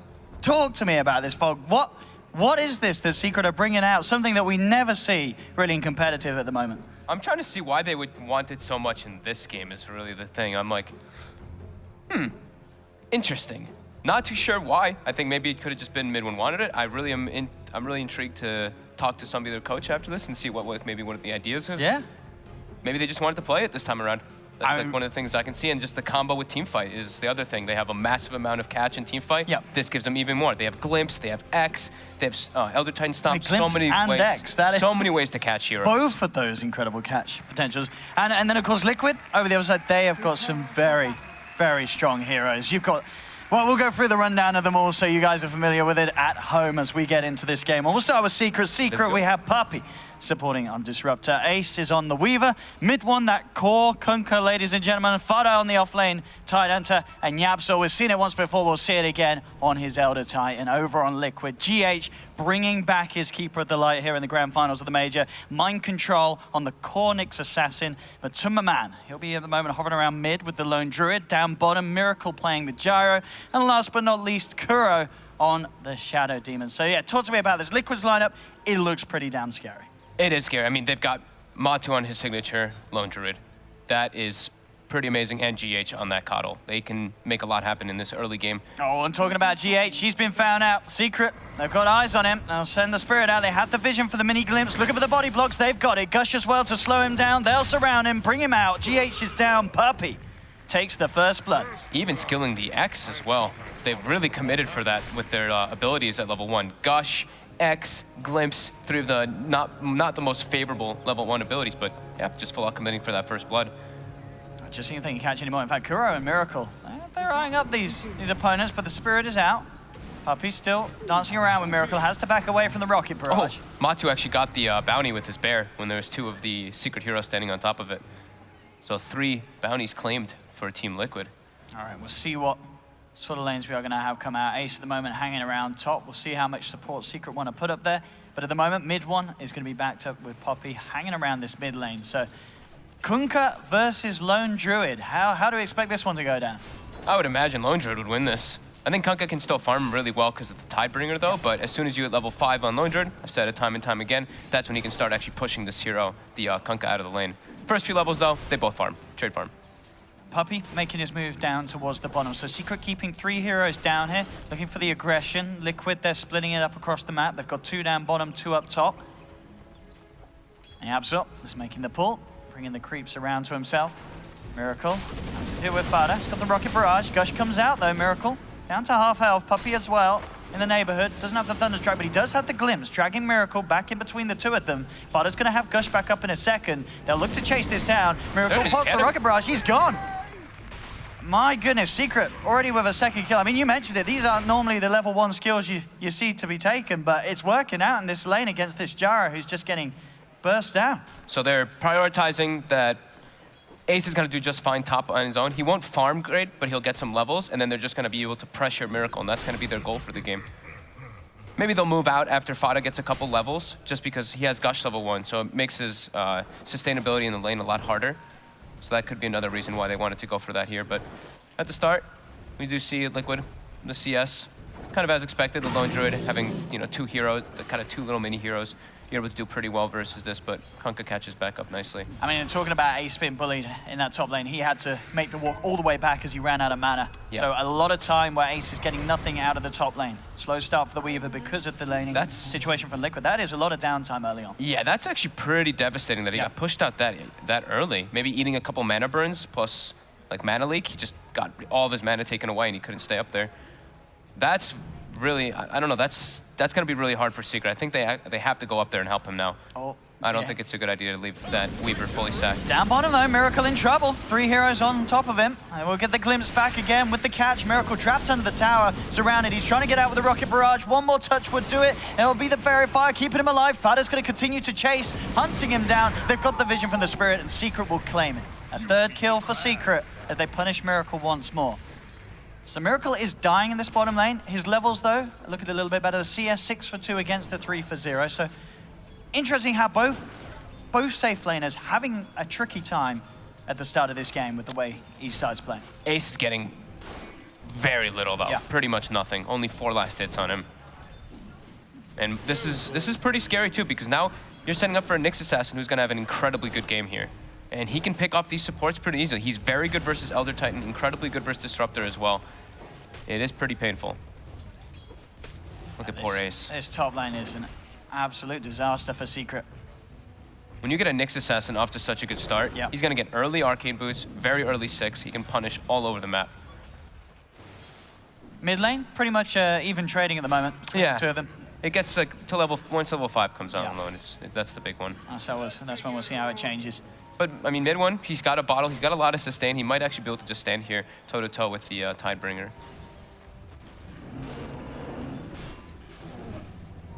S6: Talk to me about this, Fog. What is this that Secret are bringing out? Something that we never see really in competitive at the moment.
S7: I'm trying to see why they would want it so much in this game is really the thing. I'm like, interesting. Not too sure why. I think maybe it could have just been mid one wanted it. I'm really intrigued to talk to somebody, their coach after this and see what maybe one of the ideas is.
S6: Yeah.
S7: Maybe they just wanted to play it this time around. That's
S6: I'm-
S7: like one of the things I can see, and just the combo with Teamfight is the other thing. They have a massive amount of catch in Teamfight.
S6: Yep.
S7: This gives them even more. They have Glimpse, they have X, they have Elder Titan Stomp. So
S6: Glimpse
S7: many
S6: and
S7: ways.
S6: X, that is-
S7: So many ways to catch heroes.
S6: Both of those incredible catch potentials. And then, of course, Liquid, over the other side, they have got some very, very strong heroes. You've got, well, we'll go through the rundown of them all so you guys are familiar with it at home as we get into this game. And we'll start with Secret. Secret, we have Puppy supporting on Disruptor. Ace is on the Weaver. Mid-1, that core Kunka, ladies and gentlemen. Fada on the offlane, Tide Hunter, and Yapso. We've seen it once before, we'll see it again on his Elder Titan. Over on Liquid, GH bringing back his Keeper of the Light here in the grand finals of the Major. Mind Control on the core Nyx Assassin. But Tumberman, he'll be at the moment hovering around mid with the Lone Druid. Down bottom, Miracle playing the Gyro. And last but not least, Kuro on the Shadow Demon. So yeah, talk to me about this Liquid's lineup. It looks pretty damn scary.
S7: It is scary. I mean, they've got Matu on his signature, Lone Druid. That is pretty amazing, and GH on that Coddle. They can make a lot happen in this early game.
S6: Oh, and talking about GH, he's been found out. Secret, they've got eyes on him. They'll send the Spirit out. They have the vision for the mini glimpse. Looking for the body blocks. They've got it. Gush as well to slow him down. They'll surround him, bring him out. GH is down. Puppy takes the first blood.
S7: Even skilling the X as well. They've really committed for that with their abilities at level 1. Gush, X, Glimpse, 3 of the not the most favorable level 1 abilities, but yeah, just full out committing for that first blood.
S6: Just seeing if they can catch anymore. In fact, Kuro and Miracle, they're eyeing up these opponents, but the Spirit is out. Puppy's still dancing around with Miracle, has to back away from the rocket barrage.
S7: Matu actually got the bounty with his bear when there was 2 of the secret heroes standing on top of it. So 3 bounties claimed for Team Liquid.
S6: All right, we'll see what sort of lanes we are going to have come out. Ace at the moment hanging around top. We'll see how much support Secret want to put up there. But at the moment, mid-1 is going to be backed up with Poppy hanging around this mid lane. So Kunka versus Lone Druid. How do we expect this one to go down?
S7: I would imagine Lone Druid would win this. I think Kunka can still farm really well because of the Tidebringer though, but as soon as you hit level 5 on Lone Druid, I've said it time and time again, that's when he can start actually pushing this hero, the Kunka, out of the lane. First few levels though, they both farm, trade farm.
S6: Puppy making his move down towards the bottom. So Secret keeping 3 heroes down here, looking for the aggression. Liquid, they're splitting it up across the map. They've got 2 down bottom, 2 up top. And Yapso is making the pull, bringing the creeps around to himself. Miracle, having to deal with Fada. He's got the rocket barrage. Gush comes out though, Miracle. Down to half health. Puppy as well in the neighborhood. Doesn't have the Thunderstrike, but he does have the Glimpse, dragging Miracle back in between the 2 of them. Fada's going to have Gush back up in a second. They'll look to chase this down. Miracle
S7: There,
S6: pops the
S7: get him.
S6: rocket barrage. He's gone. my goodness, Secret already with a second kill. I mean, you mentioned it. These aren't normally the level 1 skills you see to be taken, but it's working out in this lane against this Jara who's just getting burst down.
S7: So they're prioritizing that Ace is going to do just fine top on his own. He won't farm great, but he'll get some levels, and then they're just going to be able to pressure Miracle, and that's going to be their goal for the game. Maybe they'll move out after Fada gets a couple levels, just because he has Gush level 1, so it makes his sustainability in the lane a lot harder. So that could be another reason why they wanted to go for that here. But at the start, we do see Liquid, the CS, kind of as expected, the Lone Druid having, you know, 2 heroes, kind of 2 little mini heroes. You're able to do pretty well versus this, but Kunkka catches back up nicely.
S6: I mean, talking about Ace being bullied in that top lane, he had to make the walk all the way back as he ran out of mana.
S7: Yeah.
S6: So a lot of time where Ace is getting nothing out of the top lane. Slow start for the Weaver because of the laning situation from Liquid. That is a lot of downtime early on.
S7: Yeah, that's actually pretty devastating that he got pushed out that early. Maybe eating a couple mana burns plus like mana leak. He just got all of his mana taken away and he couldn't stay up there. That's really, I don't know, that's going to be really hard for Secret. I think they have to go up there and help him now.
S6: Oh,
S7: I don't think it's a good idea to leave that Weaver fully sacked.
S6: Down bottom though, Miracle in trouble. 3 heroes on top of him. And we'll get the glimpse back again with the catch. Miracle trapped under the tower, surrounded. He's trying to get out with the rocket barrage. One more touch would do it. It will be the fairy fire, keeping him alive. Fada's going to continue to chase, hunting him down. They've got the vision from the spirit, and Secret will claim it. A 3rd kill for Secret as they punish Miracle once more. So Miracle is dying in this bottom lane. His levels, though, look at it a little bit better. The CS 6 for 2 against the 3 for 0. So interesting how both safe laners having a tricky time at the start of this game with the way each side's playing.
S7: Ace is getting very little, though.
S6: Yeah.
S7: Pretty much nothing. Only 4 last hits on him. And this is pretty scary, too, because now you're setting up for a Nyx Assassin who's going to have an incredibly good game here. And he can pick off these supports pretty easily. He's very good versus Elder Titan, incredibly good versus Disruptor as well. It is pretty painful. Look at poor Ace.
S6: This top lane is an absolute disaster for Secret.
S7: When you get a Nyx Assassin off to such a good start, he's going to get early Arcade Boots, very early 6. He can punish all over the map.
S6: Mid lane, pretty much even trading at the moment between the 2 of them.
S7: It gets like to once level 5 comes out alone. That's the big one.
S6: That's when we'll see how it changes.
S7: But, I mean, mid one, he's got a bottle. He's got a lot of sustain. He might actually be able to just stand here toe-to-toe with the Tidebringer.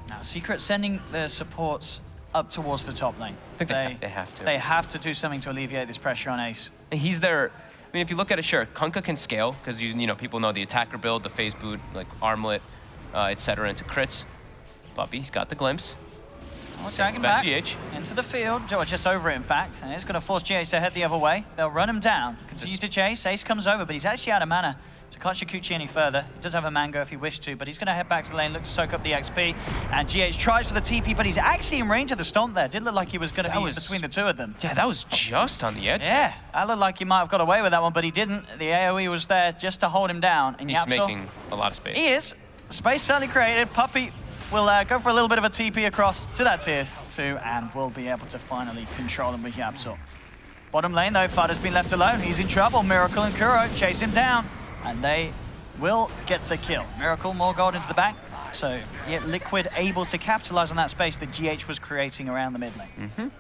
S6: Now, Secret sending their supports up towards the top lane.
S7: I think they have to.
S6: They have to do something to alleviate this pressure on Ace.
S7: And he's there. I mean, if you look at it, sure, Kunkka can scale, because, you know, people know the attacker build, the phase boot, like armlet, etc. into crits. Puppy, he's got the glimpse.
S6: Dragging back into the field, or just over it in fact, and it's going to force GH to head the other way. They'll run him down, continue to chase. Ace comes over, but he's actually out of mana, so can't Shikuchi any further. He does have a mango if he wished to, but he's going to head back to the lane, look to soak up the XP, and GH tries for the TP, but he's actually in range of the stomp there. Did look like he was going to be between the 2 of them.
S7: Yeah, that was just on the edge.
S6: Yeah, that looked like he might have got away with that one, but he didn't. The AoE was there just to hold him down. And
S7: he's making a lot of space.
S6: He is. Space certainly created. Puppy will go for a little bit of a TP across to that tier 2, and will be able to finally control him with Yapsor. Bottom lane though, Fada's been left alone. He's in trouble. Miracle and Kuro chase him down, and they will get the kill. Miracle, more gold into the bank. So, yet Liquid able to capitalize on that space that GH was creating around the mid lane.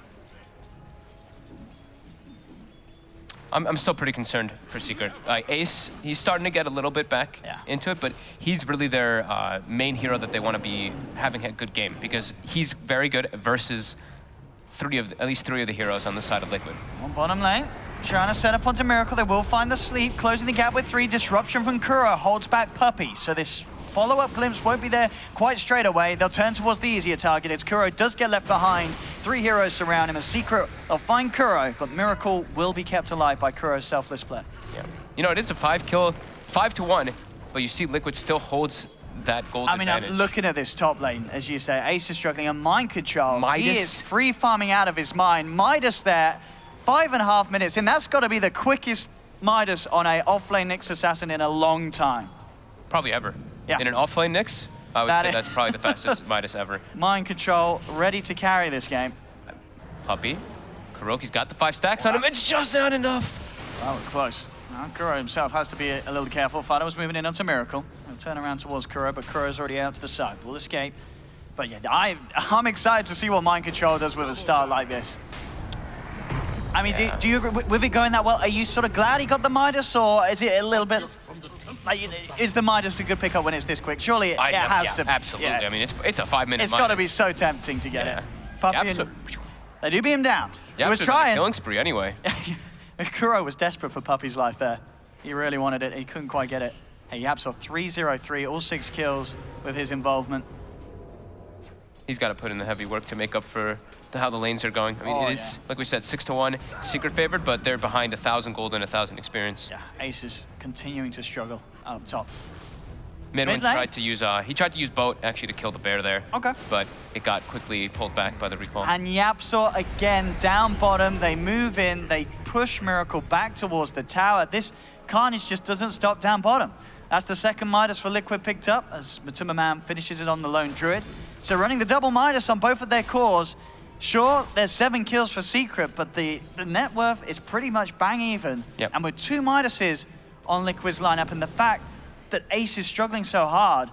S7: I'm still pretty concerned for Secret. Ace, he's starting to get a little bit back into it, but he's really their main hero that they want to be having a good game, because he's very good versus at least three of the heroes on the side of Liquid.
S6: On bottom lane, trying to set up onto Miracle. They will find the sleep, closing the gap with 3. Disruption from Kuro holds back Puppy, so this follow-up glimpse won't be there quite straight away. They'll turn towards the easier target as Kuro does get left behind. 3 heroes surround him. A Secret, they'll find Kuro, but Miracle will be kept alive by Kuro's selfless play.
S7: Yeah. You know, it is a 5-1, but you see Liquid still holds that gold advantage.
S6: I'm looking at this top lane, as you say. Ace is struggling, and Mind Control.
S7: Midas.
S6: He is free farming out of his mind. Midas there, 5.5 minutes, and that's got to be the quickest Midas on a offlane Nyx Assassin in a long time.
S7: Probably ever.
S6: Yeah.
S7: In an offlane Nyx, I would say that's probably the fastest Midas ever.
S6: Mind Control ready to carry this game.
S7: Puppy. Kuroki's got the 5 stacks on him. It's just not enough.
S6: That was close. Kuro himself has to be a little careful. Fada was moving in onto Miracle. He'll turn around towards Kuro, but Kuro's already out to the side. Will escape. But yeah, I'm excited to see what Mind Control does with a start like this. I mean, do you agree with it going that well? Are you sort of glad he got the Midas, or is it a little bit? Like, is the Midas a good pickup when it's this quick? Surely it has to.
S7: Absolutely.
S6: Yeah.
S7: I mean, it's a 5-minute.
S6: It's got to be so tempting to get it. Puppy and,
S7: Yap,
S6: they do beat him down. He was
S7: Yap's on a
S6: trying.
S7: killing spree anyway.
S6: Kuro was desperate for Puppy's life there. He really wanted it. He couldn't quite get it. Hey, Yapsaw 3-0-3, all 6 kills with his involvement.
S7: He's got to put in the heavy work to make up for how the lanes are going. I mean, it is, like we said, 6-1, Secret favored, but they're behind 1,000 gold and 1,000 experience.
S6: Yeah, Ace is continuing to struggle up top.
S7: Midwin
S6: Mid lane?
S7: tried to use boat actually to kill the bear there.
S6: Okay.
S7: But it got quickly pulled back by the recall.
S6: And Yapsaw again down bottom. They move in, they push Miracle back towards the tower. This carnage just doesn't stop down bottom. That's the second Midas for Liquid picked up as Matuma Man finishes it on the lone Druid. So running the double Midas on both of their cores. Sure, there's 7 kills for Secret, but the net worth is pretty much bang even.
S7: Yep.
S6: And with 2 Midases on Liquid's lineup, and the fact that Ace is struggling so hard,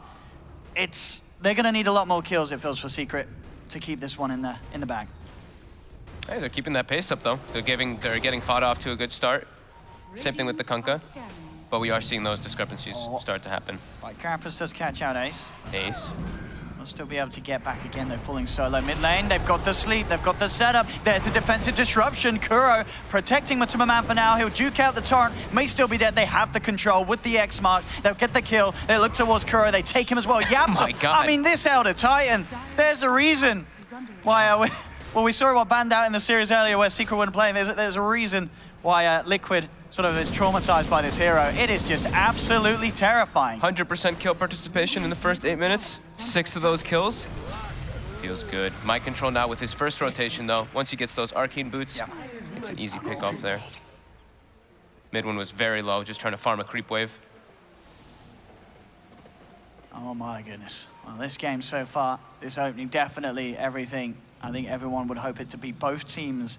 S6: they're going to need a lot more kills, it feels, for Secret to keep this one in the bag.
S7: Hey, they're keeping that pace up though. They're getting fought off to a good start. Same thing with the Kunkka, but we are seeing those discrepancies start to happen.
S6: Spike Carapace does catch out Ace.
S7: Ace.
S6: Will still be able to get back again. They're falling solo mid lane. They've got the sleep. They've got the setup. There's the defensive disruption. Kuro protecting Matuma Man for now. He'll duke out the torrent. May still be dead. They have the control with the X mark. They'll get the kill. They look towards Kuro. They take him as well. Yapsaw.
S7: My God.
S6: I mean, this Elder Titan. There's a reason why. Well, we saw what banned out in the series earlier where Secret wouldn't play. There's a reason why Liquid sort of is traumatized by this hero. It is just absolutely terrifying.
S7: 100% kill participation in the first 8 minutes. 6 of those kills. Feels good. Mind control now with his first rotation though. Once he gets those arcane boots, it's an easy pick off there. Mid one was very low, just trying to farm a creep wave.
S6: Oh my goodness. Well, this game so far, this opening, definitely everything. I think everyone would hope it to be both teams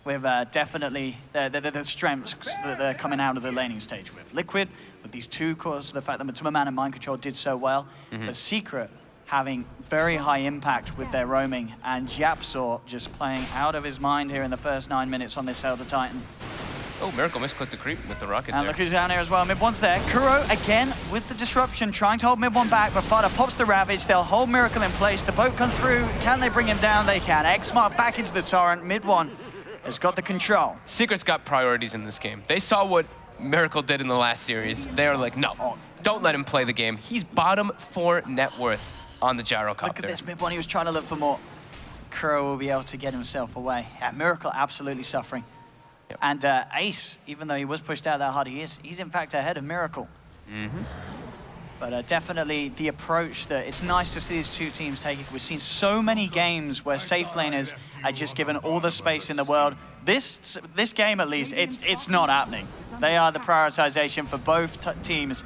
S6: with definitely the strengths that they're coming out of the laning stage with. Liquid, with these 2 cores, the fact that Matuma Man and Mind Control did so well, but Secret having very high impact with their roaming, and Yapsaw just playing out of his mind here in the first 9 minutes on this Elder Titan.
S7: Oh, Miracle misclicked the creep with the rocket
S6: And
S7: there.
S6: look who's down here as well. Mid one's there. Kuro again with the disruption, trying to hold mid one back, but Fada pops the Ravage. They'll hold Miracle in place. The boat comes through. Can they bring him down? They can. X-Mark back into the torrent. Mid one has got the control.
S7: Secret's got priorities in this game. They saw what Miracle did in the last series. They are like, no, don't let him play the game. He's bottom 4 net worth on the gyrocopter.
S6: Look at this mid one. He was trying to look for more. Kuro will be able to get himself away. Yeah, Miracle absolutely suffering.
S7: Yep.
S6: And Ace, even though he was pushed out that hard, he's in fact ahead of Miracle. But definitely the approach that it's nice to see these 2 teams taking. We've seen so many games where safe laners are just given all the space in the world. This game, at least, it's not happening. They are the prioritization for both teams.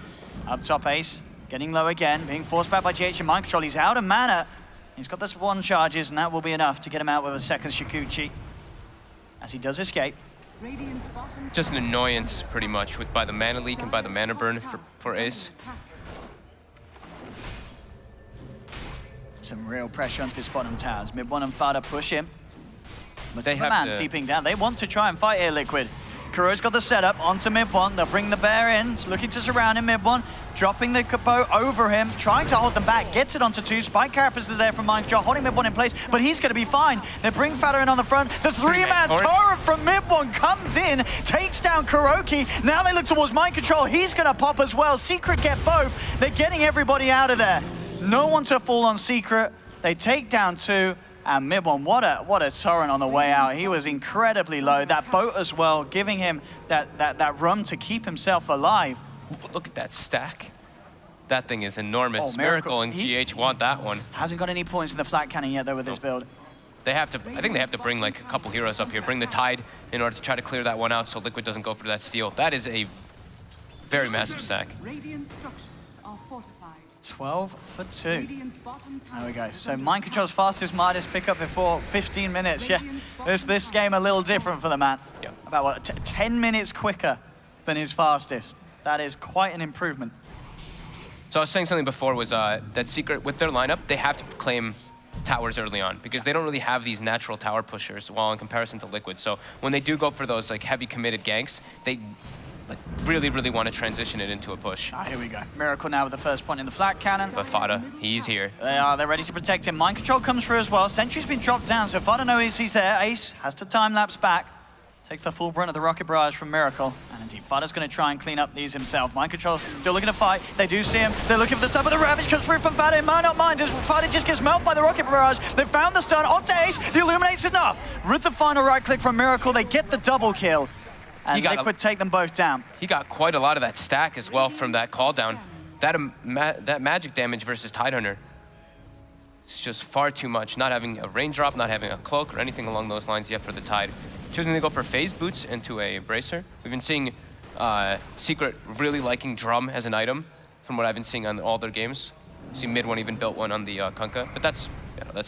S6: Up top, Ace getting low again, being forced back by GH and Mind Control. He's out of mana. He's got this 1 charges, and that will be enough to get him out with a second Shikuchi as he does escape.
S7: Just an annoyance, pretty much, by the mana leak and by the mana burn for Ace.
S6: Some real pressure onto this bottom towers. Mid one and Fada push him. But
S7: They
S6: the
S7: have
S6: man
S7: to-
S6: teeping down. They want to try and fight here, Liquid. Kuro's got the setup onto mid one. They'll bring the bear in. It's looking to surround him, mid one. Dropping the boat over him, trying to hold them back. Gets it onto 2. Spike Carapace is there from Mind Control, holding mid one in place, but he's going to be fine. They bring Fada in on the front. The 3-man torrent from mid one comes in, takes down Kuroki. Now they look towards Mind Control. He's going to pop as well. Secret get both. They're getting everybody out of there. No one to fall on Secret. They take down 2. And mid one, what a torrent on the way out. He was incredibly low. That boat as well, giving him that run to keep himself alive.
S7: Look at that stack. That thing is enormous.
S6: Oh,
S7: Miracle and GH want that one.
S6: Hasn't got any points in the flat cannon yet though with this build.
S7: They have to, I think they have to bring like a couple heroes up here. Bring the Tide in order to try to clear that one out so Liquid doesn't go for that steal. That is a very massive stack.
S5: Radiant structures are fortified.
S6: 12 for 2.
S5: Radiant's bottom tower
S6: There we go.
S5: is
S6: So
S5: under
S6: Mind Control's fastest Midas pickup before 15 minutes. Yeah, this game a little different for the man.
S7: Yeah.
S6: About what, 10 minutes quicker than his fastest. That is quite an improvement.
S7: So I was saying something before was that Secret, with their lineup, they have to claim towers early on because they don't really have these natural tower pushers while in comparison to Liquid. So when they do go for those like heavy committed ganks, they like really want to transition it into a push.
S6: Ah, here we go. Miracle now with the first point in the flat cannon.
S7: But Fada, he's here.
S6: They're ready to protect him. Mind control comes through as well. Sentry's been dropped down, so Fada knows he's there. Ace has to time lapse back. Takes the full brunt of the rocket barrage from Miracle. And indeed, Fada's going to try and clean up these himself. Mind control still looking to fight. They do see him. They're looking for the stun, but the Ravage comes through from Fada. It might not mind as Fada just gets melted by the rocket barrage. They found the stun onto Ace. The Illuminate's enough. With the final right click from Miracle, they get the double kill. And Liquid take them both down.
S7: He got quite a lot of that stack as well from that call down. That magic damage versus Tidehunter. It's just far too much. Not having a raindrop, not having a cloak or anything along those lines yet for the Tide. Choosing to go for phase boots into a bracer. We've been seeing Secret really liking drum as an item from what I've been seeing on all their games. See Mid One even built one on the Kunkka, but that's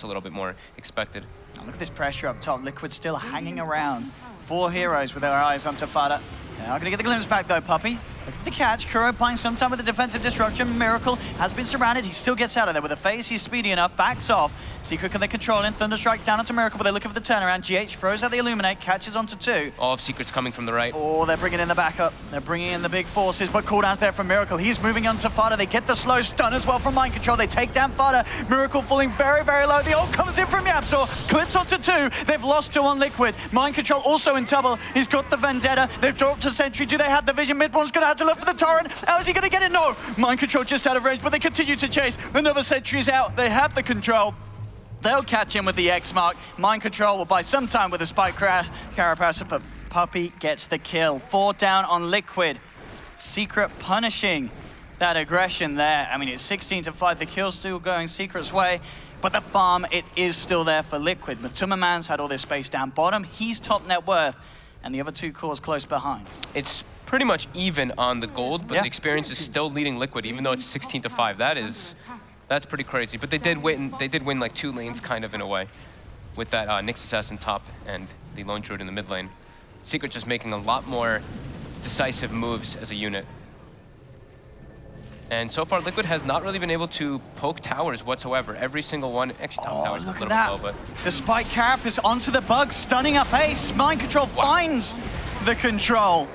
S7: a little bit more expected.
S6: Oh, look at this pressure up top. Liquid still hanging around. 4 heroes with their eyes onto Fada. They're not going to get the glimpse back though, Puppy. Look for the catch. Kuro buying some time with the defensive disruption. Miracle has been surrounded. He still gets out of there with a phase. He's speedy enough. Backs off. Secret can they control him. Thunderstrike down onto Miracle, but they're looking for the turnaround. GH throws out the Illuminate. Catches onto 2.
S7: All of Secret's coming from the right.
S6: Oh, they're bringing in the backup. They're bringing in the big forces, but cooldown's there from Miracle. He's moving onto Fada. They get the slow stun as well from Mind Control. They take down Fada. Miracle falling very low. The ult comes in from Yapzor. Clips onto 2. They've lost 2 on Liquid. Mind Control also in trouble. He's got the Vendetta. They've dropped to Sentry. Do they have the vision? Mid One's going to have to look for the Torrent. How is he going to get it? No! Mind Control just out of range, but they continue to chase. Another Sentry's out. They have the control. They'll catch him with the X mark. Mind Control will buy some time with a Spike Carapace, but Puppy gets the kill. 4 down on Liquid. Secret punishing that aggression there. I mean, it's 16-5. The kill's still going Secret's way, but the farm, it is still there for Liquid. Matuma Man's had all this space down bottom. He's top net worth, and the other 2 cores close behind.
S7: It's pretty much even on the gold, but the experience is still leading Liquid, even though it's 16-5. That's pretty crazy. But they did win. They did win like 2 lanes, kind of in a way, with that Nyx Assassin top and the Lone Druid in the mid lane. Secret just making a lot more decisive moves as a unit. And so far, Liquid has not really been able to poke towers whatsoever. Every single one, actually top towers
S6: look
S7: a
S6: at
S7: little
S6: that.
S7: bit low, but
S6: The Spike Carapace onto the bug, stunning up Ace. Mind Control finds the control.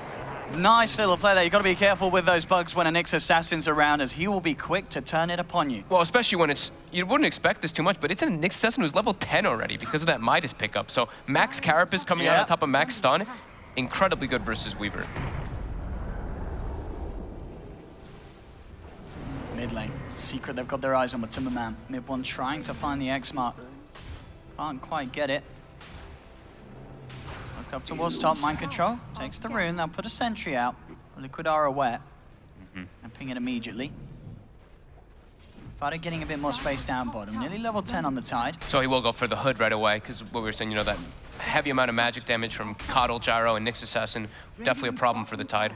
S6: Nice little play there. You've got to be careful with those bugs when a Nyx Assassin's around, as he will be quick to turn it upon you.
S7: well, especially when you wouldn't expect this too much, but it's a Nyx Assassin who's level 10 already because of that Midas pickup. So Max Carapace coming out on top of Max Stun, incredibly good versus Weaver.
S6: Mid lane. Secret, they've got their eyes on Matuma Man. Mid One trying to find the X mark. Can't quite get it. Looked up towards top. Mind Control takes the rune. They'll put a sentry out. Liquid are aware. And ping it immediately. Fada getting a bit more space down bottom. Nearly level 10 on the Tide.
S7: So he will go for the hood right away, because what we were saying, that heavy amount of magic damage from Coddle, Gyro, and Nyx Assassin, definitely a problem for the Tide,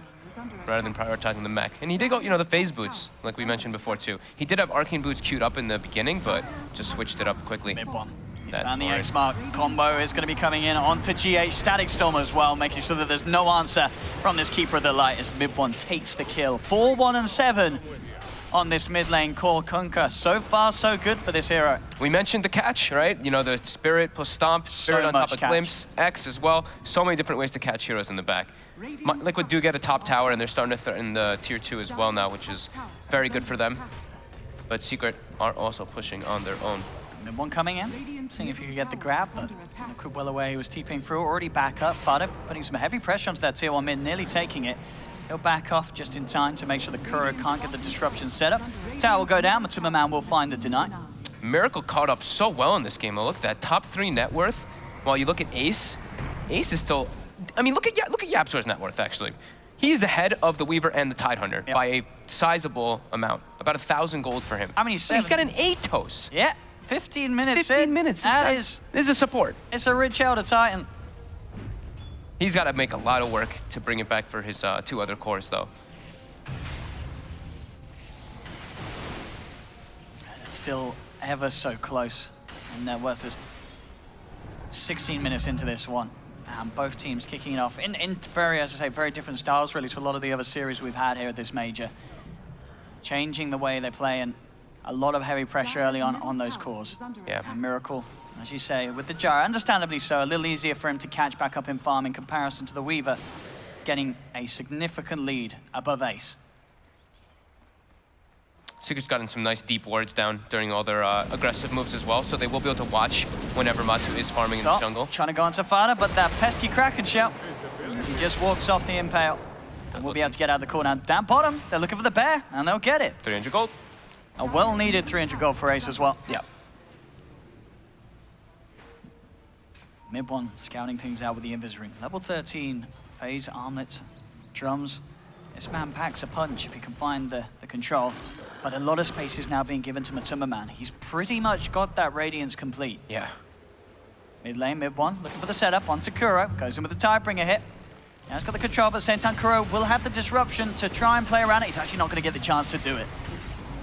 S7: rather than prioritizing the mech. And he did go, the phase boots, like we mentioned before too. He did have arcane boots queued up in the beginning, but just switched it up quickly.
S6: Mid One. He's found the X mark. Combo is going to be coming in onto GH. Static Storm as well, making sure that there's no answer from this Keeper of the Light as Mid One takes the kill. 4, 1, and 7 on this mid lane core Kunkka. So far, so good for this hero.
S7: We mentioned the catch, right? The Spirit plus Stomp, Spirit on top of Glimpse, X as well. So many different ways to catch heroes in the back. Liquid do get a top tower, and they're starting to threaten the tier 2 as well now, which is very good for them. But Secret are also pushing on their own.
S6: Mid One coming in, seeing if he could get the grab, but Liquid well away. He was TPing through, already back up. Fada putting some heavy pressure onto that tier 1 mid, nearly taking it. He'll back off just in time to make sure the Kuro can't get the disruption set up. Tower will go down, Matuma Man will find the deny.
S7: Miracle caught up so well in this game. Look at that top 3 net worth. While you look at Ace, Ace is still, look at Yapzor's net worth actually. He's ahead of the Weaver and the Tidehunter by a sizable amount, about 1,000 gold for him.
S6: How many?
S7: He's got an 8-toes.
S6: Yeah, 15 minutes
S7: 15 minutes. This is a support.
S6: It's a rich Elder Titan.
S7: He's got to make a lot of work to bring it back for his 2 other cores, though.
S6: It's still ever so close, and net worth is 16 minutes into this one. Both teams kicking it off in very, as I say, very different styles, really, to a lot of the other series we've had here at this major. Changing the way they play, and A lot of heavy pressure early on those cores.
S7: Yeah.
S6: And Miracle, as you say, with the Gyro, understandably so, a little easier for him to catch back up in farm in comparison to the Weaver, getting a significant lead above Ace.
S7: Secret's gotten some nice deep wards down during all their aggressive moves as well, so they will be able to watch whenever Matu is farming in the jungle.
S6: Trying to go onto Fada, but that pesky Kraken shell, as he just walks off the Impale, and we'll be able to get out of the corner. Down bottom, they're looking for the bear, and they'll get it.
S7: 300 gold.
S6: A well-needed 300 gold for Ace as well.
S7: Yeah.
S6: Mid one scouting things out with the Invis ring. Level 13, phase, armlets, drums. This man packs a punch if he can find the control. But a lot of space is now being given to Matuma Man. He's pretty much got that Radiance complete.
S7: Yeah.
S6: Mid lane, mid one, looking for the setup onto Kuro. Goes in with the Tidebringer hit. Now he's got the control, but at the same time, Kuro will have the disruption to try and play around it. He's actually not going to get the chance to do it.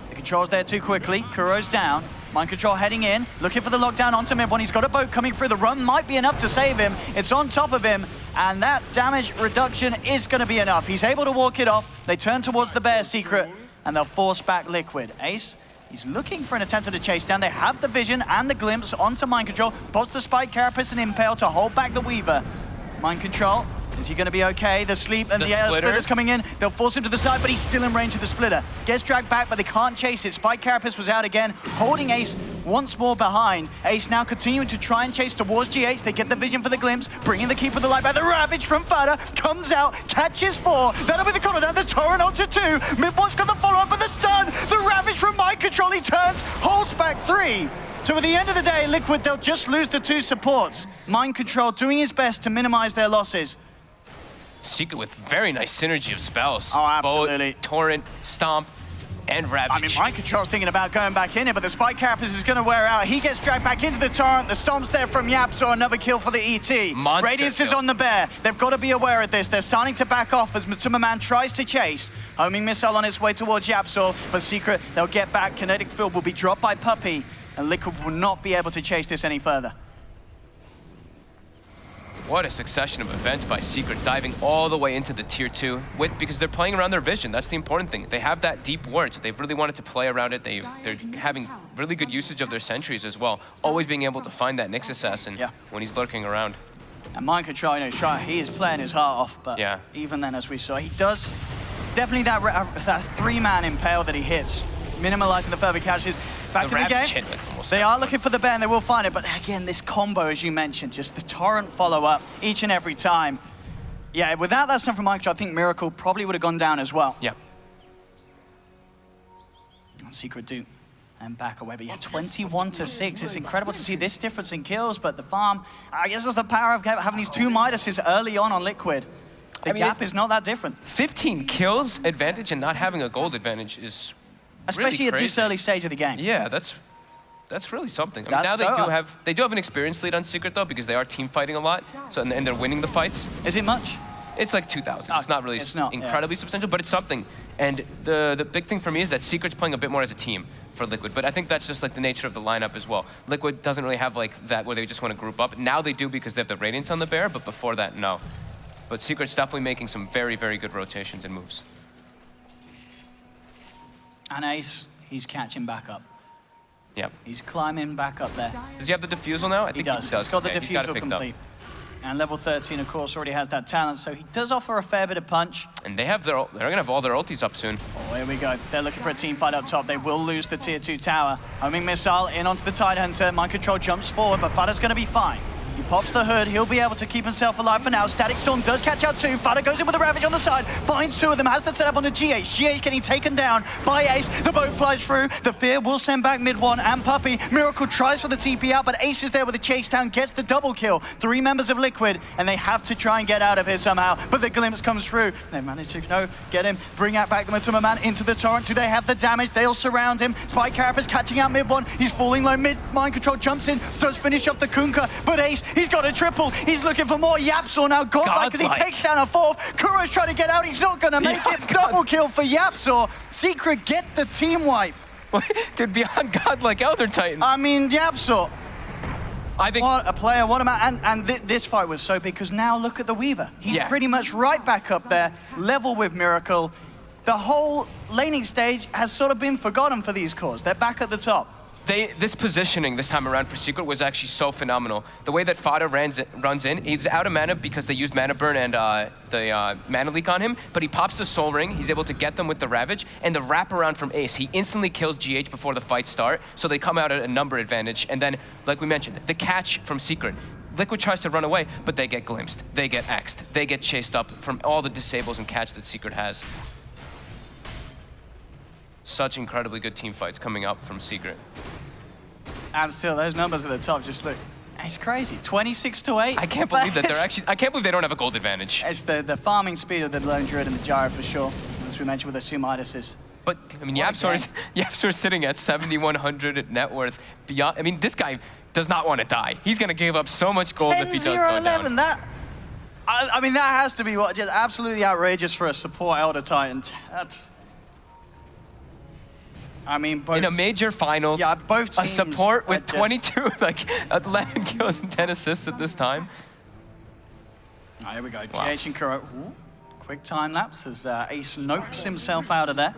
S6: The control's there too quickly. Kuro's down. Mind control heading in, looking for the lockdown onto mid one. He's got a boat coming through. The run might be enough to save him. It's on top of him, and that damage reduction is going to be enough. He's able to walk it off. They turn towards the bear secret, and they'll force back Liquid. Ace, he's looking for an attempt at a chase down. They have the vision and the glimpse onto Mind Control. Pops the Spike, Carapace, and Impale to hold back the Weaver. Mind Control, is he going to be okay? The sleep and the splitter's coming in. They'll force him to the side, but he's still in range of the splitter. Gets dragged back, but they can't chase it. Spike Carapace was out again, holding Ace once more behind. Ace now continuing to try and chase towards GH. They get the vision for the glimpse, bringing the Keeper of the Light back. The Ravage from Fada comes out, catches 4. That'll be the corner down. The Torrent onto 2. Mid-one's got the follow-up, but the stun. The Ravage from Mind Control. He turns, holds back 3. So at the end of the day, Liquid, they'll just lose the 2 supports. Mind Control doing his best to minimize their losses.
S7: Secret with very nice synergy of spells.
S6: Oh, absolutely.
S7: Both Torrent, Stomp, and Ravage.
S6: I mean, Mind Control's thinking about going back in it, but the Spike Carapace is going to wear out. He gets dragged back into the Torrent. The Stomp's there from Yap, so another kill for the ET.
S7: Monster
S6: Radiance
S7: kill.
S6: is on the bear. They've got to be aware of this. They're starting to back off as Matuma Man tries to chase. Homing missile on its way towards Yapsor, but Secret, they'll get back. Kinetic Field will be dropped by Puppey, and Liquid will not be able to chase this any further.
S7: What a succession of events by Secret, diving all the way into the tier 2 because they're playing around their vision. That's the important thing. They have that deep ward, so they've really wanted to play around it. They're having really good usage of their sentries as well, always being able to find that Nyx assassin when he's lurking around.
S6: And Mind Control, you know, he is playing his heart off, but even then, as we saw, he does definitely that 3-man impale that he hits, minimalizing the further catches. Back in the game, they are looking for the bear and they will find it, but again, this combo, as you mentioned, just the Torrent follow-up each and every time. Yeah, without that stuff from Mike, I think Miracle probably would have gone down as well.
S7: Yeah.
S6: Secret Duke and back away, but yeah, 21-6. It's incredible to see this difference in kills, but the farm, I guess it's the power of having these 2 Midases early on Liquid. The gap is not that different.
S7: 15 kills advantage and not having a gold advantage is
S6: especially
S7: really
S6: at this early stage of the game.
S7: Yeah, that's really something. I mean, now they do have an experience lead on Secret though, because they are team fighting a lot. So and they're winning the fights.
S6: Is it much?
S7: It's like 2,000. It's not really incredibly substantial, but it's something. And the big thing for me is that Secret's playing a bit more as a team for Liquid, but I think that's just like the nature of the lineup as well. Liquid doesn't really have like that where they just want to group up. Now they do because they have the Radiance on the bear, but before that, no. But Secret's definitely making some very, very good rotations and moves.
S6: And Ace, he's catching back up.
S7: Yeah.
S6: He's climbing back up there.
S7: Does he have the defusal now? I think he does.
S6: He's got the
S7: Okay, he's got
S6: defusal
S7: it picked up.
S6: complete. And level 13, of course, already has that talent, so he does offer a fair bit of punch.
S7: And they're gonna have all their ultis up soon.
S6: Oh, here we go. They're looking for a team fight up top. They will lose the tier 2 tower. Homing missile in onto the Tidehunter. Mind Control jumps forward, but Fada's gonna be fine. He pops the hood, he'll be able to keep himself alive for now. Static Storm does catch out 2. Fada goes in with a Ravage on the side, finds 2 of them, has the setup on the GH. GH getting taken down by Ace. The boat flies through. The Fear will send back mid 1 and Puppey. Miracle tries for the TP out, but Ace is there with a chase down, gets the double kill. 3 members of Liquid, and they have to try and get out of here somehow. But the glimpse comes through. They manage to get him, bring out back the Matuma Man into the Torrent. Do they have the damage? They'll surround him. Spike Carapace catching out mid 1. He's falling low. Mind Control jumps in, does finish off the Kunkka, but Ace, he's got a triple. He's looking for more. Yapsor now godlike because he takes down a 4th. Kuro's trying to get out. He's not going to make it. Double kill for Yapsor. Secret get the team wipe.
S7: Dude, beyond godlike Elder Titan.
S6: I mean, Yapsor.
S7: I think
S6: what a player, what a man. And this fight was so big because now look at the Weaver. He's pretty much right back up there, level with Miracle. the whole laning stage has sort of been forgotten for these cores. They're back at the top.
S7: This positioning this time around for Secret was actually so phenomenal. The way that Fada runs in, he's out of mana because they used Mana Burn and the Mana Leak on him, but he pops the Soul Ring, he's able to get them with the Ravage, and the wraparound from Ace, he instantly kills GH before the fight start, so they come out at a number advantage. And then, like we mentioned, the catch from Secret. Liquid tries to run away, but they get glimpsed, they get axed, they get chased up from all the disables and catch that Secret has. Such incredibly good team fights coming up from Secret.
S6: And still, those numbers at the top just look, it's crazy. 26-8.
S7: I can't believe that I can't believe they don't have a gold advantage.
S6: It's the farming speed of the Lone Druid and the Gyro for sure, as we mentioned with those two Midases.
S7: But, I mean, YapzOr's sitting at 7,100 net worth. Beyond, I mean, this guy does not want to die. He's going to give up so much gold if he does go down.
S6: 10-0-11, I mean, that has to be what, just absolutely outrageous for a support Elder Titan. That's... I mean, both...
S7: In a major finals,
S6: yeah, both teams
S7: a support with
S6: just...
S7: 22, like 11 kills and 10 assists at this time.
S6: Oh, here we go,
S7: Wow.
S6: GH and Kuro. Ooh, quick time lapse as Ace nopes himself out of there.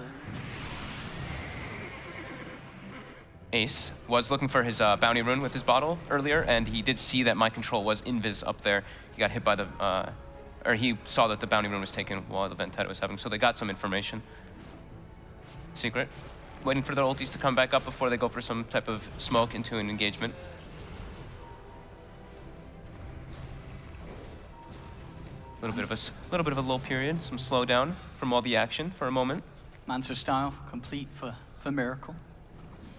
S7: Ace was looking for his bounty rune with his bottle earlier, and he did see that Mind Control was invis up there. He got hit by the... or he saw that the bounty rune was taken while the Vendetta was having, so they got some information. Secret. Waiting for their ultis to come back up before they go for some type of smoke into an engagement. A little bit of a lull period, some slowdown from all the action for a moment.
S6: Manta style, complete for Miracle.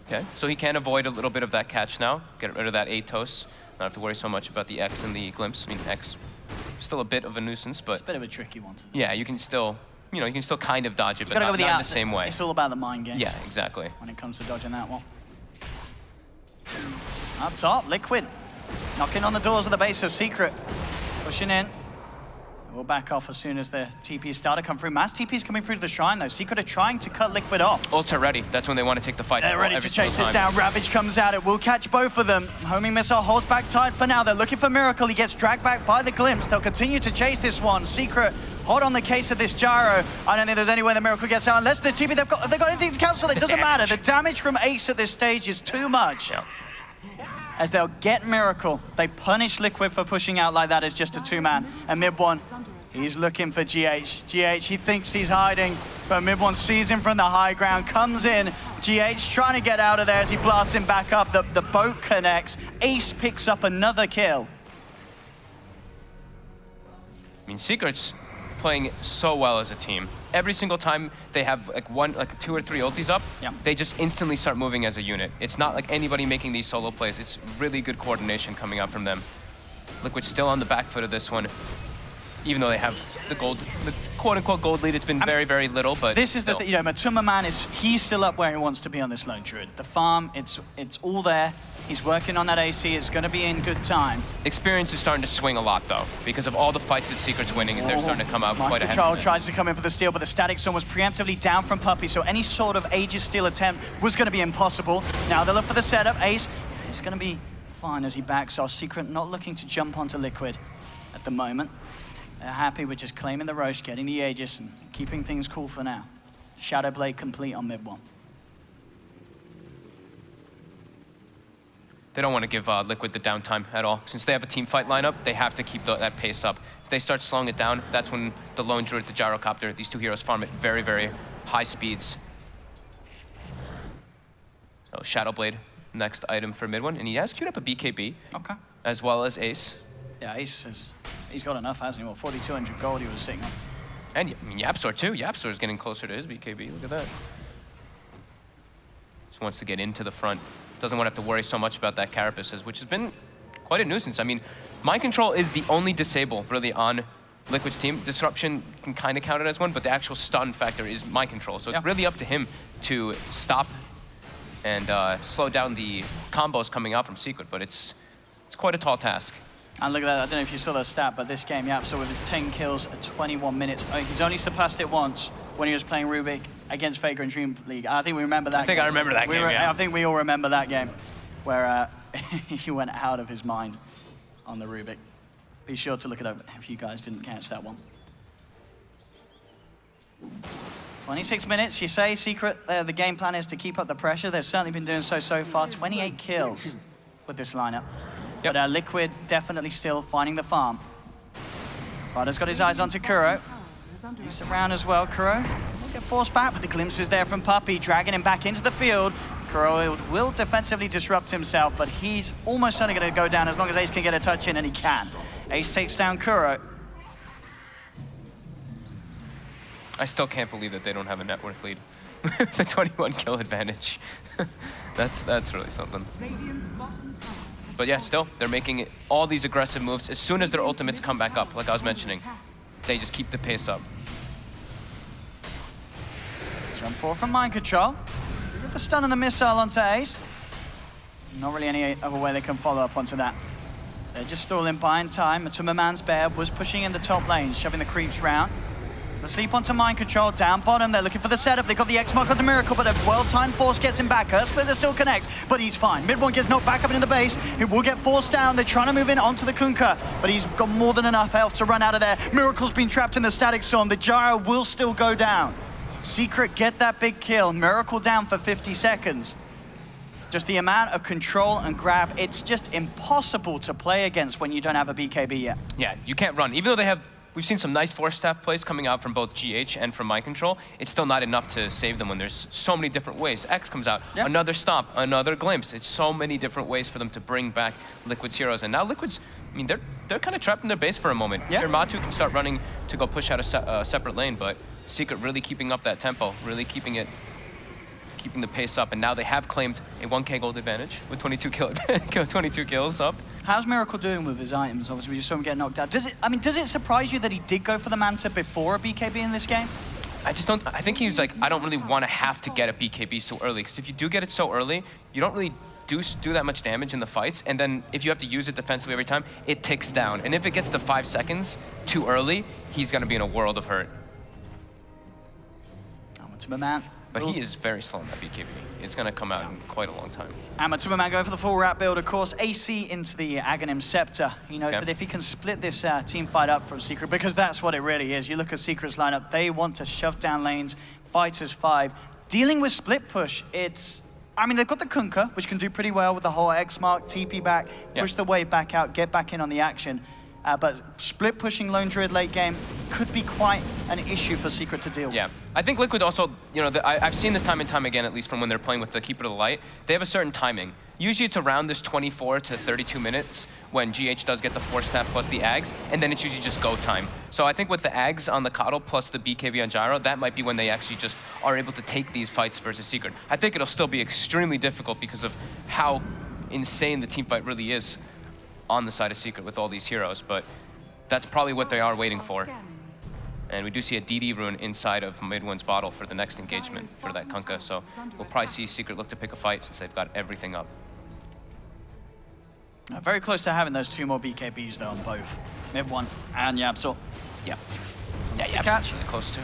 S7: Okay, so he can avoid a little bit of that catch now. Get rid of that Atos. Not have to worry so much about the X and the Glimpse. I mean, X still a bit of a nuisance, but
S6: It's a bit of a tricky one to do.
S7: yeah, you can still, you can still kind of dodge it, but
S6: Gotta go
S7: not,
S6: with the
S7: not in
S6: out-
S7: the same way.
S6: It's all about the mind games.
S7: Yeah, exactly.
S6: When it comes to dodging that one. Up top, Liquid. Knocking on the doors of the base of Secret. Pushing in. We'll back off as soon as the TPs start to come through. Mass TPs coming through to the shrine though. Secret are trying to cut Liquid off.
S7: Ults are ready. That's when they want to take the fight.
S6: They're ready
S7: every
S6: to chase
S7: single
S6: this
S7: time.
S6: down. Ravage comes out. It will catch both of them. Homing missile holds back tight for now. They're looking for Miracle. He gets dragged back by the Glimpse. They'll continue to chase this one. Secret hot on the case of this Gyro. I don't think there's any way the Miracle gets out unless the TP, they've got anything to cancel. It doesn't matter. The damage from Ace at this stage is too much.
S7: Yeah.
S6: As they'll get Miracle. They punish Liquid for pushing out like that as just a two-man. And mid one, he's looking for GH. GH, he thinks he's hiding, but mid one sees him from the high ground, comes in. GH trying to get out of there as he blasts him back up. The boat connects. Ace picks up another kill.
S7: I mean, Secret's playing so well as a team. Every single time they have like 2 or 3 ultis up,
S6: Yeah.
S7: they just instantly start moving as a unit. It's not like anybody making these solo plays. It's really good coordination coming out from them. Liquid's still on the back foot of this one, even though they have the quote-unquote gold lead. It's been very, very little, but
S6: This is
S7: still.
S6: the thing, Matuma Man he's still up where he wants to be on this Lone Druid. The farm, it's all there. He's working on that AC. It's going to be in good time.
S7: Experience is starting to swing a lot, though, because of all the fights that Secret's winning, and they're starting to come out quite ahead.
S6: Control tries to come in for the steal, but the Static Storm was preemptively down from Puppey, so any sort of Aegis steal attempt was going to be impossible. Now they look for the setup. Ace is going to be fine as he backs off. Secret not looking to jump onto Liquid at the moment. They're happy with just claiming the Roche, getting the Aegis, and keeping things cool for now. Shadow Blade complete on mid one.
S7: They don't want to give Liquid the downtime at all. Since they have a team fight lineup, they have to keep that pace up. If they start slowing it down, that's when the Lone Druid, the Gyrocopter, these two heroes farm at very, very high speeds. So Shadow Blade, next item for mid one, and he has queued up a BKB,
S6: Okay.
S7: as well as Ace.
S6: Yeah, he's got enough, hasn't he? Well, 4,200 gold he was sitting on.
S7: And I mean, YapzOr too. YapzOr is getting closer to his BKB, look at that. Just wants to get into the front. Doesn't want to have to worry so much about that Carapace, which has been quite a nuisance. I mean, Mind Control is the only disable really on Liquid's team. Disruption can kind of count it as one, but the actual stun factor is Mind Control. So it's really up to him to stop and slow down the combos coming out from Secret, but it's quite a tall task.
S6: And look at that, I don't know if you saw the stat, but this game, YapzOr with his 10 kills at 21 minutes. He's only surpassed it once when he was playing Rubik against Vega in DreamLeague. I think we remember that game.
S7: I remember that game, yeah.
S6: I think we all remember that game where he went out of his mind on the Rubik. Be sure to look it up if you guys didn't catch that one. 26 minutes, you say, Secret, the game plan is to keep up the pressure. They've certainly been doing so far. 28 kills with this lineup.
S7: Yep.
S6: But Liquid definitely still finding the farm. Ryder's got his eyes onto Kuro. He's around as well. Kuro will get forced back, but the glimpses there from Puppey, dragging him back into the field. Kuro will defensively disrupt himself, but he's almost certainly going to go down as long as Ace can get a touch in, and he can. Ace takes down Kuro.
S7: I still can't believe that they don't have a net worth lead. The 21 kill advantage. That's really something.
S5: Radiant's bottom tower has
S7: But yeah,
S5: fallen.
S7: still, they're making all these aggressive moves. As soon as their ultimates come back up, like I was mentioning, they just keep the pace up.
S6: Jump forward from mind control. They get the stun and the missile onto Ace. Not really any other way they can follow up onto that. They're just stalling, buying time. Matumaman's Bear was pushing in the top lane, shoving the creeps round. The sleep onto mind control, down bottom. They're looking for the setup. They got the X mark onto Miracle, but a well-timed force gets him back. Splitter still connects, but he's fine. Mid one gets knocked back up into the base. He will get forced down. They're trying to move in onto the Kunkka, but he's got more than enough health to run out of there. Miracle's been trapped in the static storm. The gyro will still go down. Secret get that big kill. Miracle down for 50 seconds. Just the amount of control and grab, it's just impossible to play against when you don't have a BKB yet.
S7: Yeah, you can't run. Even though they have, we've seen some nice force staff plays coming out from both GH and from mind control, it's still not enough to save them when there's so many different ways. X comes out,
S6: Yep.
S7: another stomp, another glimpse. It's so many different ways for them to bring back Liquid's heroes. And now Liquid's, I mean, they're kind of trapped in their base for a moment.
S6: Yeah.
S7: Here, Matu can start running to go push out a separate lane, but Secret really keeping up that tempo, really keeping the pace up, and now they have claimed a 1K gold advantage with 22 kills up.
S6: How's Miracle doing with his items? Obviously, we just saw him get knocked out. Does it surprise you that he did go for the Manta before a BKB in this game?
S7: I think he's like, I don't really want to have to get a BKB so early, because if you do get it so early, you don't really do that much damage in the fights, and then if you have to use it defensively every time, it ticks down. And if it gets to 5 seconds too early, he's going to be in a world of hurt.
S6: Man.
S7: But he is very slow in that BKB. It's going to come out in quite a long time.
S6: Matumaman going for the full wrap build, of course. AC into the Aghanim Scepter. He knows
S7: Okay.
S6: that if he can split this team fight up from Secret, because that's what it really is. You look at Secret's lineup, they want to shove down lanes, fight as 5. Dealing with split push, I mean, they've got the Kunkka, which can do pretty well with the whole X mark, TP back, push the wave back out, get back in on the action. But split pushing Lone Druid late game could be quite an issue for Secret to deal with.
S7: Yeah, I think Liquid also, you know, I've seen this time and time again, at least from when they're playing with the Keeper of the Light, they have a certain timing. Usually it's around this 24 to 32 minutes when GH does get the Force Staff plus the Ags, and then it's usually just go time. So I think with the Ags on the Coddle plus the BKB on Gyro, that might be when they actually just are able to take these fights versus Secret. I think it'll still be extremely difficult because of how insane the team fight really is on the side of Secret with all these heroes, but that's probably what they are waiting for. And we do see a DD rune inside of Midwind's bottle for the next engagement for that Kunkka, so we'll probably see Secret look to pick a fight since they've got everything up.
S6: Very close to having those 2 more BKBs though on both Mid one and Yapsor.
S7: Yeah. Yeah,
S6: catch.
S7: really close to.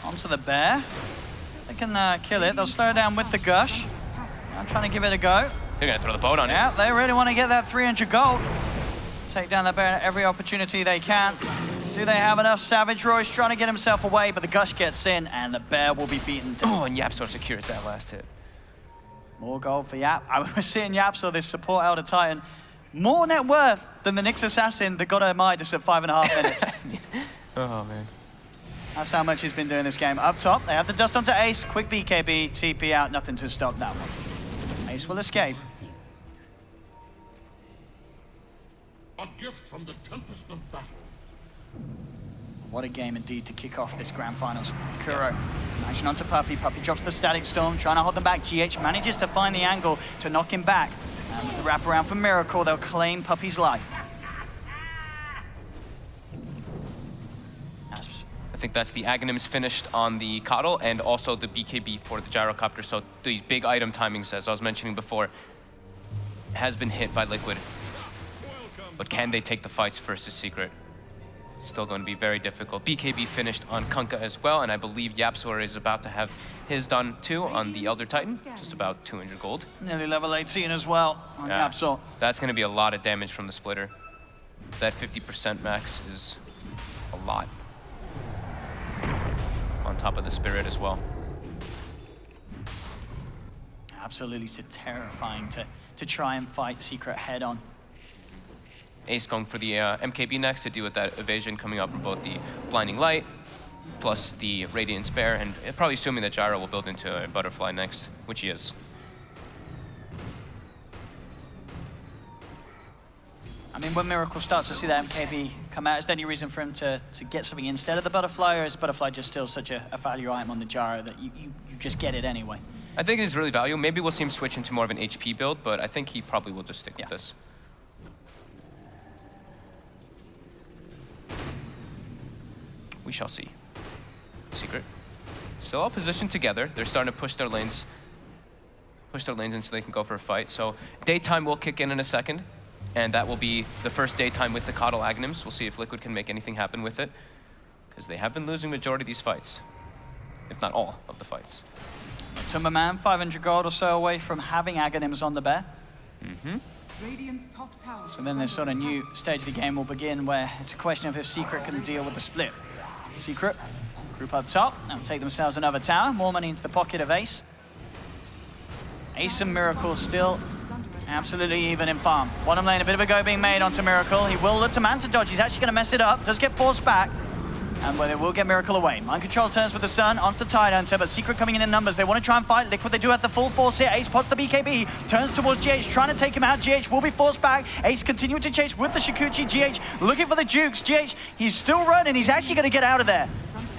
S6: Onto the Bear. They can kill it. They'll slow down with the Gush. I'm trying to give it a go.
S7: They're gonna throw the boat on it.
S6: Yeah, they really want to get that 300 gold. Take down the Bear at every opportunity they can. Do they have enough? Savage Roy's trying to get himself away, but the Gush gets in, and the Bear will be beaten down.
S7: Oh, and Yapsor secures that last hit.
S6: More gold for Yap. We're seeing Yapsor, this support Elder Titan, more net worth than the Nyx Assassin that got a Midas at 5.5 minutes.
S7: Oh, man.
S6: That's how much he's been doing this game. Up top, they have the dust onto Ace. Quick BKB, TP out, nothing to stop that one. Ace will escape.
S8: A gift from the tempest of battle.
S6: What a game indeed to kick off this grand finals. Kuro, action onto Puppey. Puppey drops the static storm, trying to hold them back. GH manages to find the angle to knock him back. And with the wraparound for Miracle, they'll claim Puppey's life.
S7: I think that's the Aghanims finished on the Coddle and also the BKB for the Gyrocopter. So these big item timings, as I was mentioning before, has been hit by Liquid. But can they take the fights versus Secret? Still going to be very difficult. BKB finished on Kunkka as well, and I believe Yapsor is about to have his done too on the Elder Titan, just about 200 gold.
S6: Nearly level 18 as well on Yapsor.
S7: That's going to be a lot of damage from the splitter. That 50% max is a lot. On top of the Spirit as well.
S6: Absolutely, it's terrifying to try and fight Secret head on.
S7: Ace going for the MKB next to deal with that evasion coming out from both the Blinding Light plus the Radiant Spare, and probably assuming that Gyro will build into a Butterfly next, which he is.
S6: I mean, when Miracle starts to see that MKB come out, is there any reason for him to get something instead of the Butterfly, or is Butterfly just still such a value item on the Gyro that you just get it anyway?
S7: I think it is really valuable. Maybe we'll see him switch into more of an HP build, but I think he probably will just stick with this. We shall see. Secret still all positioned together. They're starting to push their lanes until they can go for a fight. So daytime will kick in a second, and that will be the first daytime with the Coddle Aghanims. We'll see if Liquid can make anything happen with it, because they have been losing majority of these fights, if not all of the fights.
S6: Timberman, 500 gold or so away from having Aghanims on the bear.
S5: Radiant's top tower.
S6: So then this sort of new stage of the game will begin, where it's a question of if Secret can deal with the split. Secret, group up top, now take themselves another tower, more money into the pocket of Ace. Ace and Miracle still absolutely even in farm. Bottom lane, a bit of a go being made onto Miracle. He will look to Manta dodge, he's actually going to mess it up, does get forced back. And where they will get Miracle away. Mind Control turns with the stun onto the Tidehunter, but Secret coming in numbers. They want to try and fight Liquid. They do have the full force here. Ace pots the BKB, turns towards GH, trying to take him out. GH will be forced back. Ace continuing to chase with the Shikuchi. GH looking for the Jukes. GH, he's still running. He's actually going to get out of there.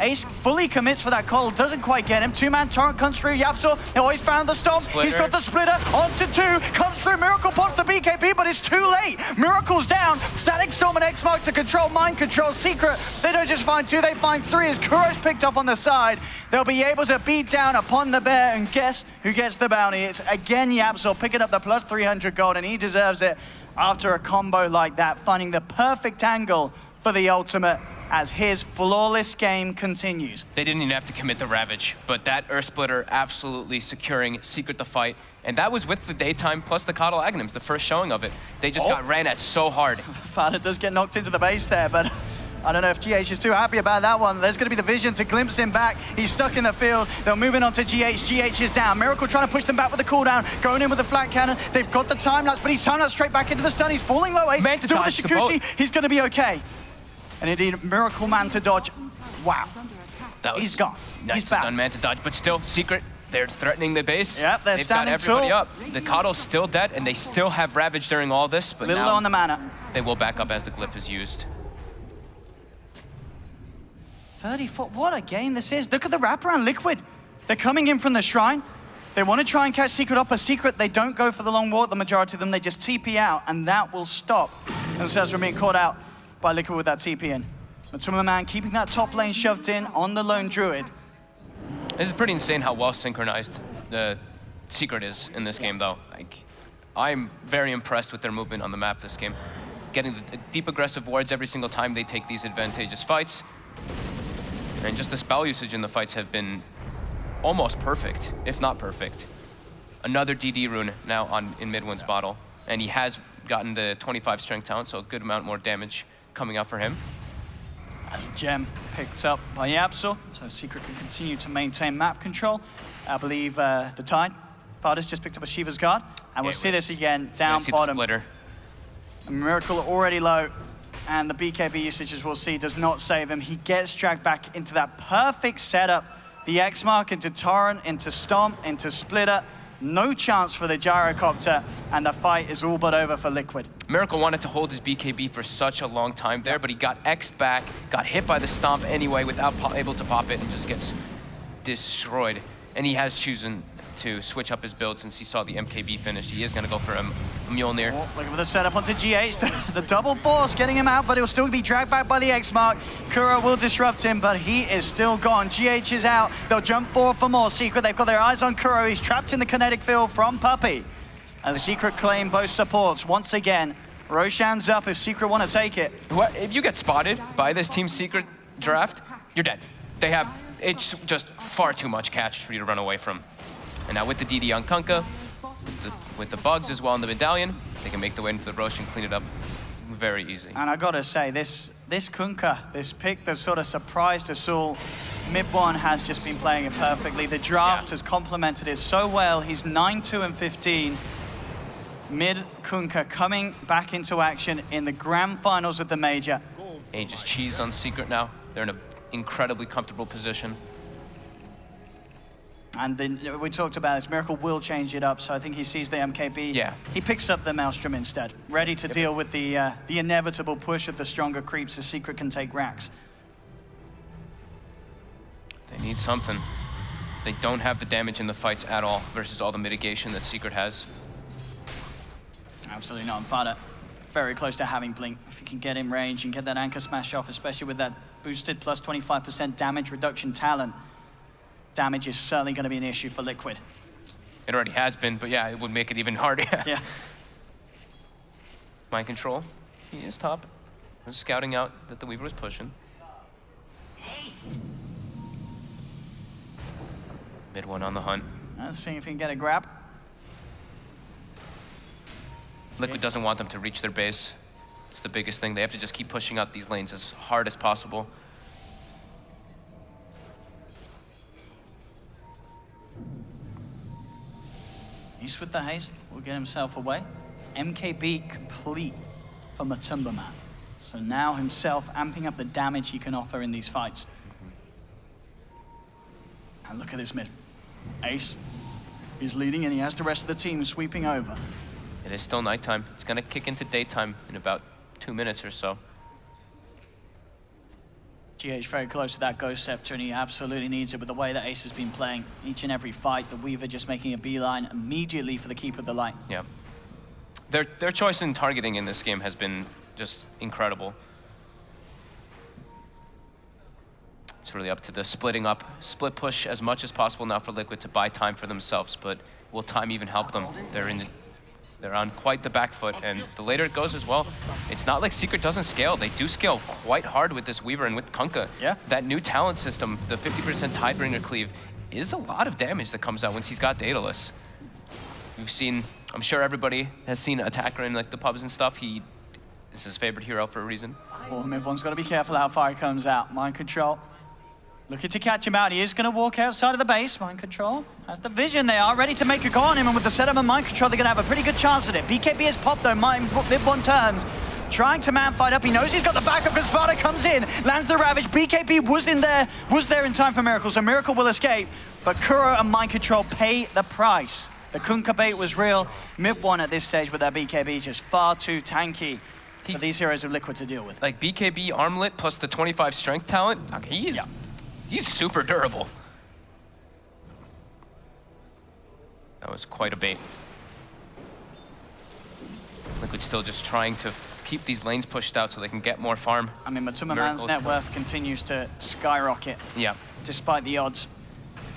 S6: Ace fully commits for that call, doesn't quite get him. Two-man torrent comes through. Yapzor, he's found the stomp.
S7: Splitter.
S6: He's got the splitter onto two. Comes through. Miracle pots the BKB, but it's too late. Miracle's down. Static Storm and X-Mark to control Mind Control. Secret, they don't just find two, they find three as Kuro's picked off on the side. They'll be able to beat down upon the bear, and guess who gets the bounty? It's again Yapzor picking up the plus 300 gold, and he deserves it after a combo like that, finding the perfect angle for the ultimate as his flawless game continues.
S7: They didn't even have to commit the Ravage, but that Earth Splitter absolutely securing Secret the fight. And that was with the daytime plus the Coddle Aghanims, the first showing of it. They just got ran at so hard.
S6: Fada does get knocked into the base there, but I don't know if GH is too happy about that one. There's going to be the vision to glimpse him back. He's stuck in the field. They're moving on to GH. GH is down. Miracle trying to push them back with the cooldown. Going in with the flat cannon. They've got the time lapse, but he's timed out straight back into the stun. He's falling low. Ace
S7: Manta
S6: still with
S7: dodge
S6: the
S7: the boat.
S6: Shikuchi. He's going to be okay. And indeed, Miracle Manta dodge. Wow.
S7: That was
S6: He's gone.
S7: Nice
S6: He's
S7: to
S6: back.
S7: done, Manta dodge, but still, Secret, they're threatening the base.
S6: Yep, they're
S7: They've got
S6: standing
S7: everybody
S6: tall.
S7: up. The Coddle's still dead, and they still have Ravage during all this, but
S6: Little
S7: now
S6: low on the mana.
S7: they will back up as the glyph is used.
S6: 34, what a game this is. Look at the wraparound Liquid. They're coming in from the shrine. They want to try and catch Secret up. A Secret, they don't go for the long walk. The majority of them, they just TP out, and that will stop themselves from being caught out by Liquid with that TP in. Matuma Man keeping that top lane shoved in on the lone Druid.
S7: This is pretty insane how well synchronized the Secret is in this game, though. Like, I'm very impressed with their movement on the map this game. Getting the deep aggressive wards every single time they take these advantageous fights. And just the spell usage in the fights have been almost perfect, if not perfect. Another DD rune now in Midwind's bottle. And he has gotten the 25 strength talent, so a good amount more damage coming out for him.
S6: As a gem picked up by Yapzor, so Secret can continue to maintain map control. I believe the Tide, Fada's just picked up a Shiva's Guard, and we'll see this again down
S7: see
S6: bottom.
S7: the splitter.
S6: A Miracle already low, and the BKB usage, as we'll see, does not save him. He gets dragged back into that perfect setup. The X-Mark into Torrent, into Stomp, into Splitter. No chance for the Gyrocopter, and the fight is all but over for Liquid.
S7: Miracle wanted to hold his BKB for such a long time there, but he got X'd back, got hit by the stomp anyway without able to pop it, and just gets destroyed. And he has chosen to switch up his build since he saw the MKB finish. He is going to go for a Mjolnir.
S6: Oh, looking for the setup onto GH. The double force getting him out, but he'll still be dragged back by the X-Mark. Kuro will disrupt him, but he is still gone. GH is out. They'll jump forward for more. Secret, they've got their eyes on Kuro. He's trapped in the kinetic field from Puppey. And the Secret claim both supports. Once again, Roshan's up if Secret want to take it.
S7: If you get spotted by this Team Secret draft, you're dead. They have, it's just far too much catch for you to run away from. And now with the DD on Kunkka, with the bugs as well in the medallion, they can make the way into the Rosh and clean it up very easy.
S6: And I gotta say, this Kunkka, this pick that sort of surprised us all Mid-1 has just been playing it perfectly. The draft has complemented it so well. He's 9-2 and 15. Mid Kunkka coming back into action in the grand finals of the major.
S7: He just cheese on Secret now. They're in an incredibly comfortable position.
S6: And then we talked about this. Miracle will change it up, so I think he sees the MKB.
S7: Yeah.
S6: He picks up the Maelstrom instead, ready to deal with the inevitable push of the stronger creeps as Secret can take racks.
S7: They need something. They don't have the damage in the fights at all versus all the mitigation that Secret has.
S6: Absolutely not. Fada very close to having Blink. If you can get in range and get that anchor smash off, especially with that boosted plus 25% damage reduction talent, damage is certainly going to be an issue for Liquid.
S7: It already has been, but yeah, it would make it even harder.
S6: Yeah.
S7: Mind control. He is top. Was scouting out that the Weaver was pushing. Mid-1 on the hunt.
S6: Let's see if he can get a grab.
S7: Liquid doesn't want them to reach their base. It's the biggest thing. They have to just keep pushing out these lanes as hard as possible.
S6: East with the haste will get himself away. MKB complete for Matumba Man. So now himself amping up the damage he can offer in these fights. And look at this mid. Ace is leading and he has the rest of the team sweeping over.
S7: It is still nighttime. It's gonna kick into daytime in about 2 minutes or so.
S6: GH very close to that Ghost Scepter and he absolutely needs it with the way that Ace has been playing each and every fight. The Weaver just making a beeline immediately for the Keeper of the Light.
S7: Yeah. Their choice in targeting in this game has been just incredible. It's really up to the splitting up, split push as much as possible now for Liquid to buy time for themselves, but will time even help them? They're on quite the back foot, and the later it goes as well, it's not like Secret doesn't scale. They do scale quite hard with this Weaver and with Kunkka.
S6: Yeah.
S7: That new talent system, the 50% Tidebringer cleave, is a lot of damage that comes out once he's got Daedalus. We've seen, I'm sure everybody has seen Attacker in like the pubs and stuff. He is his favorite hero for a reason.
S6: Oh, Mid-1's got to be careful how far he comes out. Mind control. Looking to catch him out. He is going to walk outside of the base. Mind control has the vision. They are ready to make a go on him. And with the setup of mind control, they're going to have a pretty good chance at it. BKB has popped though. Mid-1 turns. Trying to man fight up. He knows he's got the backup because Vada comes in. Lands the Ravage. BKB was there in time for Miracle. So Miracle will escape. But Kuro and mind control pay the price. The Kunkka bait was real. Mid-1 at this stage with their BKB just far too tanky for these heroes of Liquid to deal with.
S7: Like BKB armlet plus the 25 strength talent, he's super durable. That was quite a bait. Liquid still just trying to keep these lanes pushed out so they can get more farm.
S6: I mean, Matumba Man's net worth continues to skyrocket.
S7: Yeah.
S6: Despite the odds.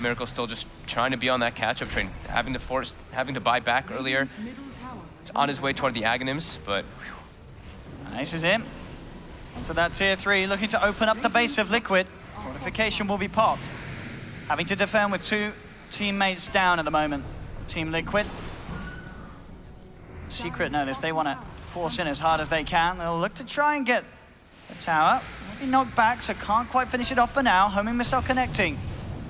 S7: Miracle still just trying to be on that catch-up train, having to buy back earlier. It's on his way toward the Aghanims, but
S6: And Ace is in. Onto that tier 3, looking to open up the base of Liquid. Fortification will be popped. Having to defend with 2 teammates down at the moment. Team Liquid. Secret know this. They want to force in as hard as they can. They'll look to try and get the tower. Maybe knocked back, so can't quite finish it off for now. Homing missile connecting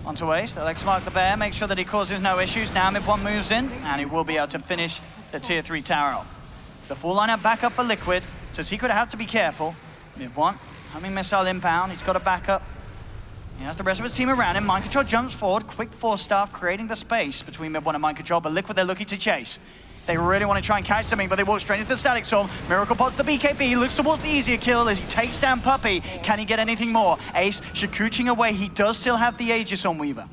S6: onto Ace. They'll X-mark the bear, make sure that he causes no issues. Now Mid-1 moves in, and he will be able to finish the tier 3 tower off. The full lineup back up for Liquid, so Secret have to be careful. Mid-1, homing missile inbound. He's got a backup. He has the rest of his team around him. Mind Control jumps forward. Quick force staff creating the space between Mid-1 and Mind Control, but Liquid they're looking to chase. They really want to try and catch something, but they walk straight into the Static Storm. Miracle pods the BKB. He looks towards the easier kill as he takes down Puppey. Can he get anything more? Ace shakuching away. He does still have the Aegis on Weaver.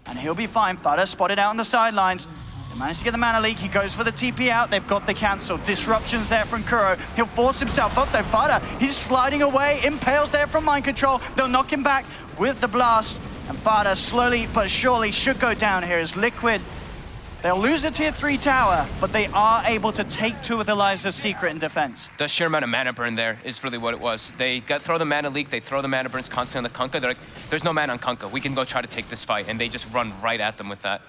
S6: And he'll be fine. Fada spotted out on the sidelines. They managed to get the mana leak. He goes for the TP out. They've got the cancel. Disruptions there from Kuro. He'll force himself up though. Fada, he's sliding away. Impales there from Mind Control. They'll knock him back with the blast. And Fada slowly but surely should go down here as Liquid. They'll lose a tier 3 tower, but they are able to take 2 of the lives of Secret in defense.
S7: the sheer amount of mana burn there is really what it was. They throw the mana leak, they throw the mana burns constantly on the Kunkka. They're like, there's no mana on Kunkka. We can go try to take this fight. And they just run right at them with that.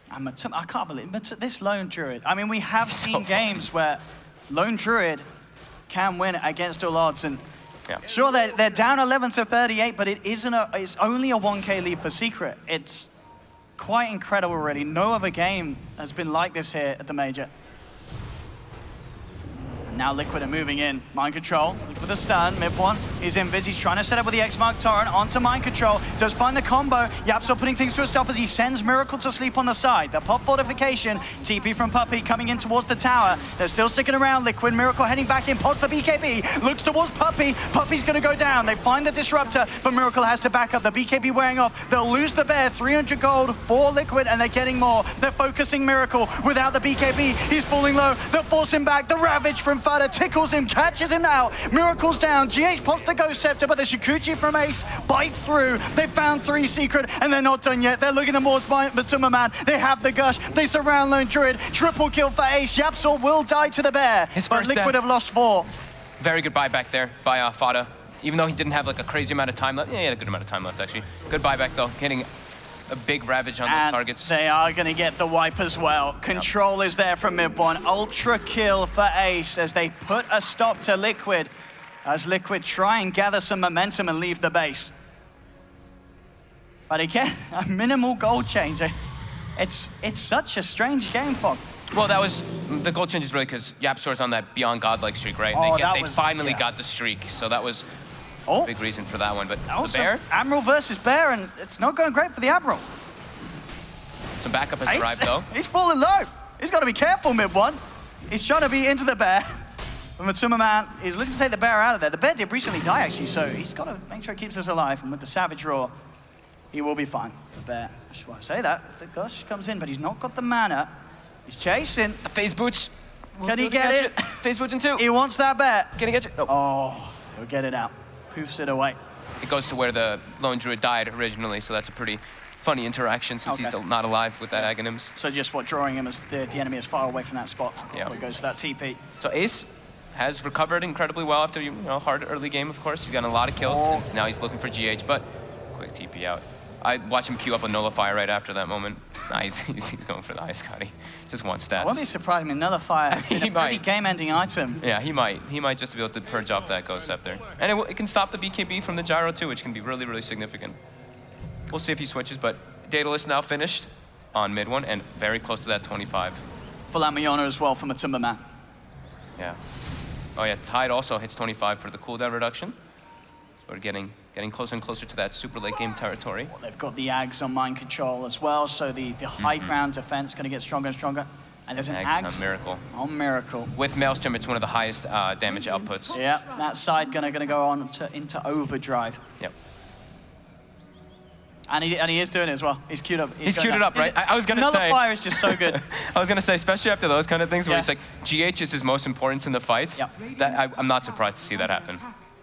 S6: I can't believe this Lone Druid. I mean, we have seen games where Lone Druid can win against all odds, and
S7: Yeah.
S6: Sure, they're down 11 to 38, but it's only a 1K lead for Secret. It's quite incredible, really. No other game has been like this here at the Major. Now Liquid are moving in. Mind Control with a stun. Mid one is in. He's trying to set up with the X-Mark Torrent onto Mind Control. Does find the combo. Yapso putting things to a stop as he sends Miracle to sleep on the side. The pop fortification. TP from Puppey coming in towards the tower. They're still sticking around. Liquid, Miracle heading back in. Pods the BKB. Looks towards Puppey. Puppey's going to go down. They find the Disruptor, but Miracle has to back up. The BKB wearing off. They'll lose the bear. 300 gold for Liquid, and they're getting more. They're focusing Miracle without the BKB. He's falling low. They'll force him back. The Ravage from Fada tickles him, catches him now. Miracle's down. GH pops the Ghost Scepter, but the Shikuchi from Ace bites through. They found 3 Secret, and they're not done yet. They're looking towards Matuma Man. They have the Gush. They surround Lone Druid. Triple kill for Ace. Yapsor will die to the bear, but Liquid have lost 4.
S7: Very good buyback there by Fada. Even though he didn't have like a crazy amount of time left. Yeah, he had a good amount of time left, actually. Good buyback, though. Getting a big Ravage on those targets.
S6: They are going to get the wipe as well. Control is there from mid one. Ultra kill for Ace as they put a stop to Liquid. As Liquid try and gather some momentum and leave the base. But again, a minimal goal change. It's such a strange game, Fog.
S7: Well, that was the goal change is really because Yapsor's on that beyond godlike streak, right?
S6: Oh,
S7: they finally got the streak, so that was a big reason for that one. But the bear,
S6: Admiral versus bear, and it's not going great for the Admiral.
S7: some backup has arrived though.
S6: He's falling low. He's got to be careful mid one. He's trying to be into the bear. But Matsuma Man is looking to take the bear out of there. The bear did recently die actually, so he's got to make sure he keeps us alive. And with the Savage Roar, he will be fine. The bear, I should want to say that. The Gush comes in, but he's not got the mana. He's chasing.
S7: The phase boots.
S6: Can he get it?
S7: Phase boots in 2.
S6: He wants that bear.
S7: Can he get it?
S6: Oh, he'll get it out. Poofs it away.
S7: It goes to where the Lone Druid died originally, so that's a pretty funny interaction since he's still not alive with that Aghanims.
S6: So just drawing him as the enemy is far away from that spot.
S7: Yeah.
S6: Where he goes for that TP.
S7: So Ace has recovered incredibly well after hard early game, of course. He's gotten a lot of kills. Now he's looking for GH, but quick TP out. I watch him queue up a Nullifier right after that moment. Nah, he's going for the Ice Scotty. Just wants stats.
S6: I won't be surprised. I mean, Nullifier has been a pretty game-ending item.
S7: Yeah, he might. He might just be able to purge off that Ghost Scepter. And it can stop the BKB from the Gyro too, which can be really, really significant. We'll see if he switches, but Daedalus now finished on mid one and very close to that 25.
S6: Full Amiona as well from Matumba Man.
S7: Yeah. Oh yeah, Tide also hits 25 for the cooldown reduction. So we're getting closer and closer to that super late game territory.
S6: Well, they've got the Ags on mind control as well, so the high ground defense is going to get stronger and stronger. And there's an Ags
S7: on Miracle.
S6: On Miracle.
S7: With Maelstrom, it's one of the highest damage outputs.
S6: Yeah, that side gonna go on into overdrive.
S7: Yep.
S6: And he is doing it as well. He's queued up.
S7: He's queued it up, right? I was gonna say.
S6: Nullifier is just so good.
S7: I was gonna say, especially after those kind of things where it's like GH is his most importance in the fights.
S6: Yep.
S7: That I'm not surprised to see that happen.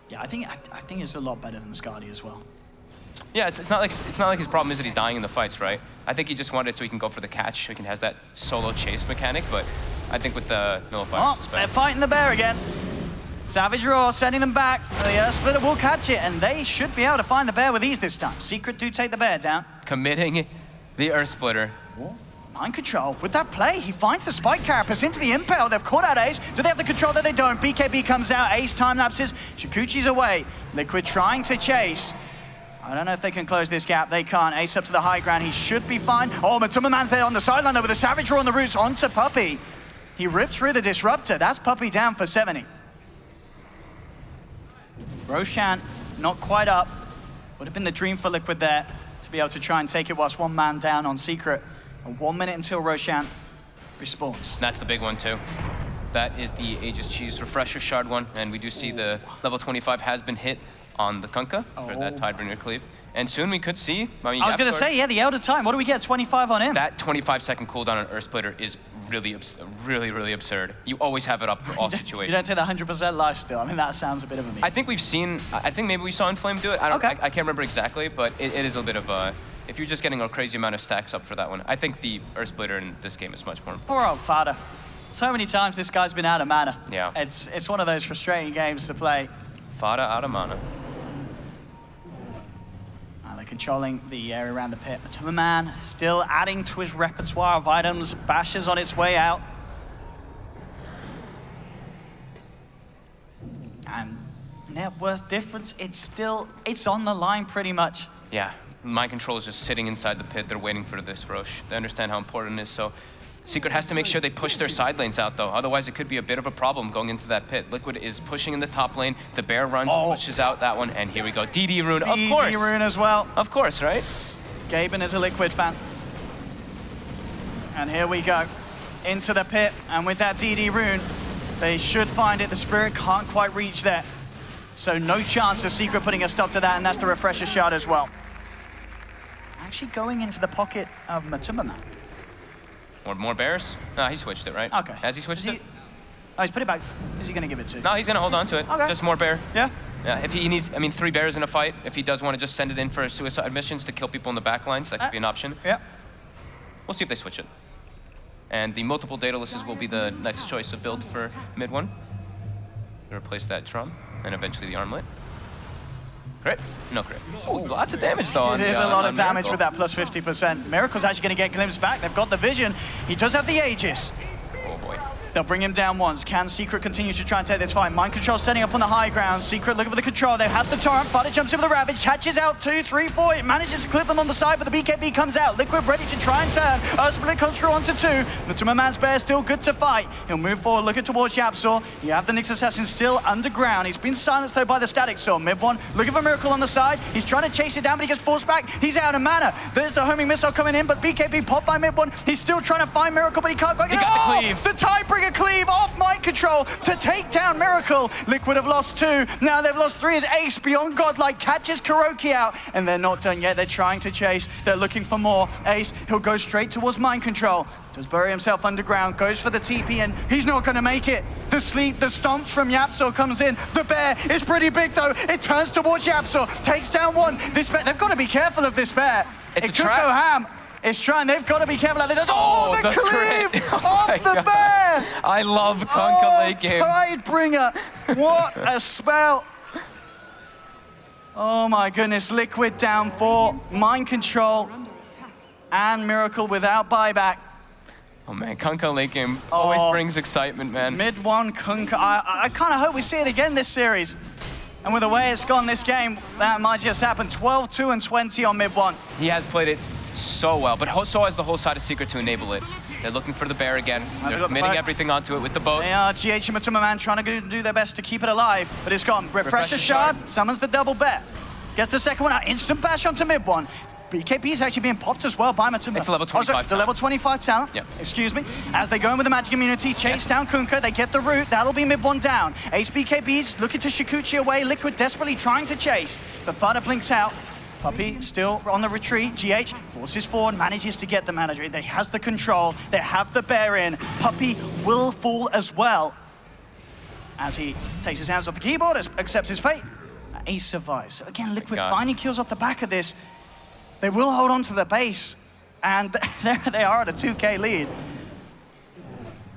S6: Yeah, I think it's a lot better than Skadi as well.
S7: Yeah, it's not like his problem is that he's dying in the fights, right? I think he just wanted it so he can go for the catch, so he can have that solo chase mechanic. But I think with the Nullifier,
S6: Oh, they're fighting the bear again. Savage Roar sending them back. The Splitter will catch it, and they should be able to find the bear with ease this time. Secret do take the bear down.
S7: Committing the Earth Splitter.
S6: Mind control. With that play, he finds the Spike Carapace into the Impale. They've caught out Ace. Do they have the control that they don't? BKB comes out. Ace time lapses. Shikuchi's away. Liquid trying to chase. I don't know if they can close this gap. They can't. Ace up to the high ground. He should be fine. Oh, Matuma Man's there on the sideline though with a Savage Roar on the roots onto Puppey. He ripped through the Disruptor. That's Puppey down for 70. Roshan not quite up. Would have been the dream for Liquid there to be able to try and take it whilst one man down on Secret. And 1 minute until Roshan respawns.
S7: That's the big one too. That is the Aegis Cheese Refresher Shard one, and we do see the level 25 has been hit on the Kunkka for that Tidebringer Cleave. And soon we could see, I was
S6: going to say, yeah, the Elder Time. What do we get, 25 on him?
S7: That 25-second cooldown on Earth Splitter is really, really absurd. You always have it up for all situations.
S6: You don't take the 100% life still. I mean, that sounds a bit of a meme.
S7: I think maybe we saw Inflame do it. I can't remember exactly, but it is a bit of a, if you're just getting a crazy amount of stacks up for that one, I think the Earth Splitter in this game is much more important.
S6: Poor old Fada. So many times this guy's been out of mana.
S7: Yeah.
S6: It's one of those frustrating games to play.
S7: Fada out of mana.
S6: They're controlling the area around the pit. Matuma Man still adding to his repertoire of items. Bash is on its way out. And net worth difference, it's on the line pretty much.
S7: Yeah, Mind Control is just sitting inside the pit. They're waiting for this Roche. They understand how important it is, so Secret has to make sure they push their side lanes out, though. Otherwise, it could be a bit of a problem going into that pit. Liquid is pushing in the top lane. The bear runs, pushes out that one, and here we go. DD Rune, of course.
S6: DD Rune as well.
S7: Of course, right?
S6: Gaben is a Liquid fan. And here we go. Into the pit, and with that DD Rune, they should find it. The Spirit can't quite reach there. So no chance of Secret putting a stop to that, and that's the Refresher Shard as well. Actually going into the pocket of Matumbaman.
S7: More bears? No, he switched it, right?
S6: Okay.
S7: Has he switched it?
S6: Oh, he's put it back. Who's he going to give it to?
S7: No, he's going to hold on to it.
S6: Okay.
S7: Just more bear.
S6: Yeah?
S7: Yeah, if he needs, 3 bears in a fight, if he does want to just send it in for suicide missions to kill people in the back lines, that could be an option.
S6: Yeah.
S7: We'll see if they switch it. And the multiple Daedaluses will be the next choice of build for mid one. To replace that drum, and eventually the armlet. Crit? No crit. Oh, lots of damage though.
S6: It is a lot of damage with that plus 50%. Miracle's actually going to get glimpsed back. They've got the vision. He does have the Aegis.
S7: Oh boy.
S6: They'll bring him down once. Can Secret continue to try and take this fight? Mind Control setting up on the high ground. Secret looking for the control. They have the torrent. Fighter jumps in with the Ravage. Catches out 2, 3, 4. It manages to clip them on the side, but the BKB comes out. Liquid ready to try and turn. Split comes through onto 2. Matumbaman's bear still good to fight. He'll move forward, looking towards Yapsor. You have the Nyx Assassin still underground. He's been silenced though by the Static Sword. Mid one looking for Miracle on the side. He's trying to chase it down, but he gets forced back. He's out of mana. There's the homing missile coming in, but BKB popped by mid one. He's still trying to find Miracle, but he can't quite get it.
S7: He got the cleave.
S6: The Tidebringer cleave off Mind Control to take down Miracle. Liquid have lost 2. Now they've lost 3 as Ace beyond godlike catches Kuroki out, and they're not done yet. They're trying to chase. They're looking for more. Ace, he'll go straight towards Mind Control. Does bury himself underground, goes for the TP, and he's not going to make it. The sleep, the stomps from Yapsor comes in. The bear is pretty big though. It turns towards Yapsor, takes down 1. This bear, they've got to be careful of this bear.
S7: It's
S6: it
S7: a
S6: could
S7: trap.
S6: go ham. It's trying, they've got to be careful. The cleave
S7: crit.
S6: off the
S7: God.
S6: bear.
S7: I love Conker late game.
S6: Tidebringer, what a spell. Oh my goodness, Liquid down 4. Mind Control and Miracle without buyback.
S7: Oh man, Kunkka late game always brings excitement, man.
S6: Mid one, Kunkka. I kind of hope we see it again this series. And with the way it's gone this game, that might just happen. 12, 2, and 20 on mid one.
S7: He has played it so well, but so has the whole side of Secret to enable it. They're looking for the bear again. They're committing everything onto it with the boat.
S6: They are GH and Matumbaman trying to do their best to keep it alive, but it's gone. Refresher Shard, summons the double bear. Gets the second one out, instant bash onto mid one. BKB is actually being popped as well by Matumba.
S7: It's level 25
S6: the level 25 talent.
S7: Yep.
S6: Excuse me. As they go in with the magic immunity, chase down Kunkka. They get the root. That'll be mid one down. Ace BKBs looking to Shikuchi away. Liquid desperately trying to chase, but Fada blinks out. Puppey still on the retreat. GH forces forward, manages to get the manager. They has the control. They have the bear in. Puppey will fall as well as he takes his hands off the keyboard, accepts his fate. Ace survives. So again, Liquid finding kills off the back of this. They will hold on to the base, and there they are at a 2K lead.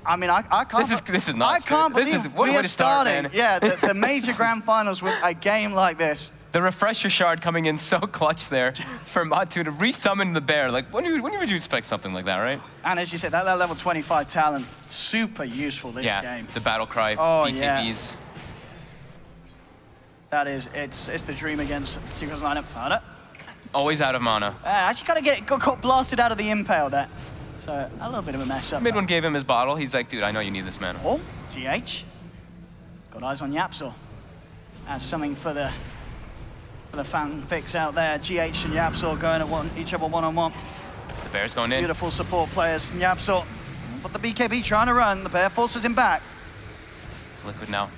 S6: I mean, I can't.
S7: This is nuts.
S6: I can't
S7: This
S6: believe
S7: is what a
S6: we
S7: way
S6: are
S7: to start,
S6: starting.
S7: man.
S6: Yeah, the major grand finals with a game like this.
S7: The Refresher Shard coming in so clutch there for Matu to resummon the bear. Like, when would you expect something like that, right?
S6: And as you said, that level 25 talent, super useful this game.
S7: The battle cry,
S6: Oh,
S7: BKBs.
S6: yeah. That is, it's the dream against Secret's lineup. Fada.
S7: Always out of mana.
S6: Actually got blasted out of the impale there. So a little bit of a mess up.
S7: Mid one gave him his bottle. He's like, dude, I know you need this mana.
S6: Oh, GH. Got eyes on Yapsor. That's something for the fanfics out there. GH and Yapsor going at each other one-on-one.
S7: The bear's going in.
S6: Beautiful support players. Yapsor, but the BKB trying to run. The bear forces him back.
S7: Liquid now.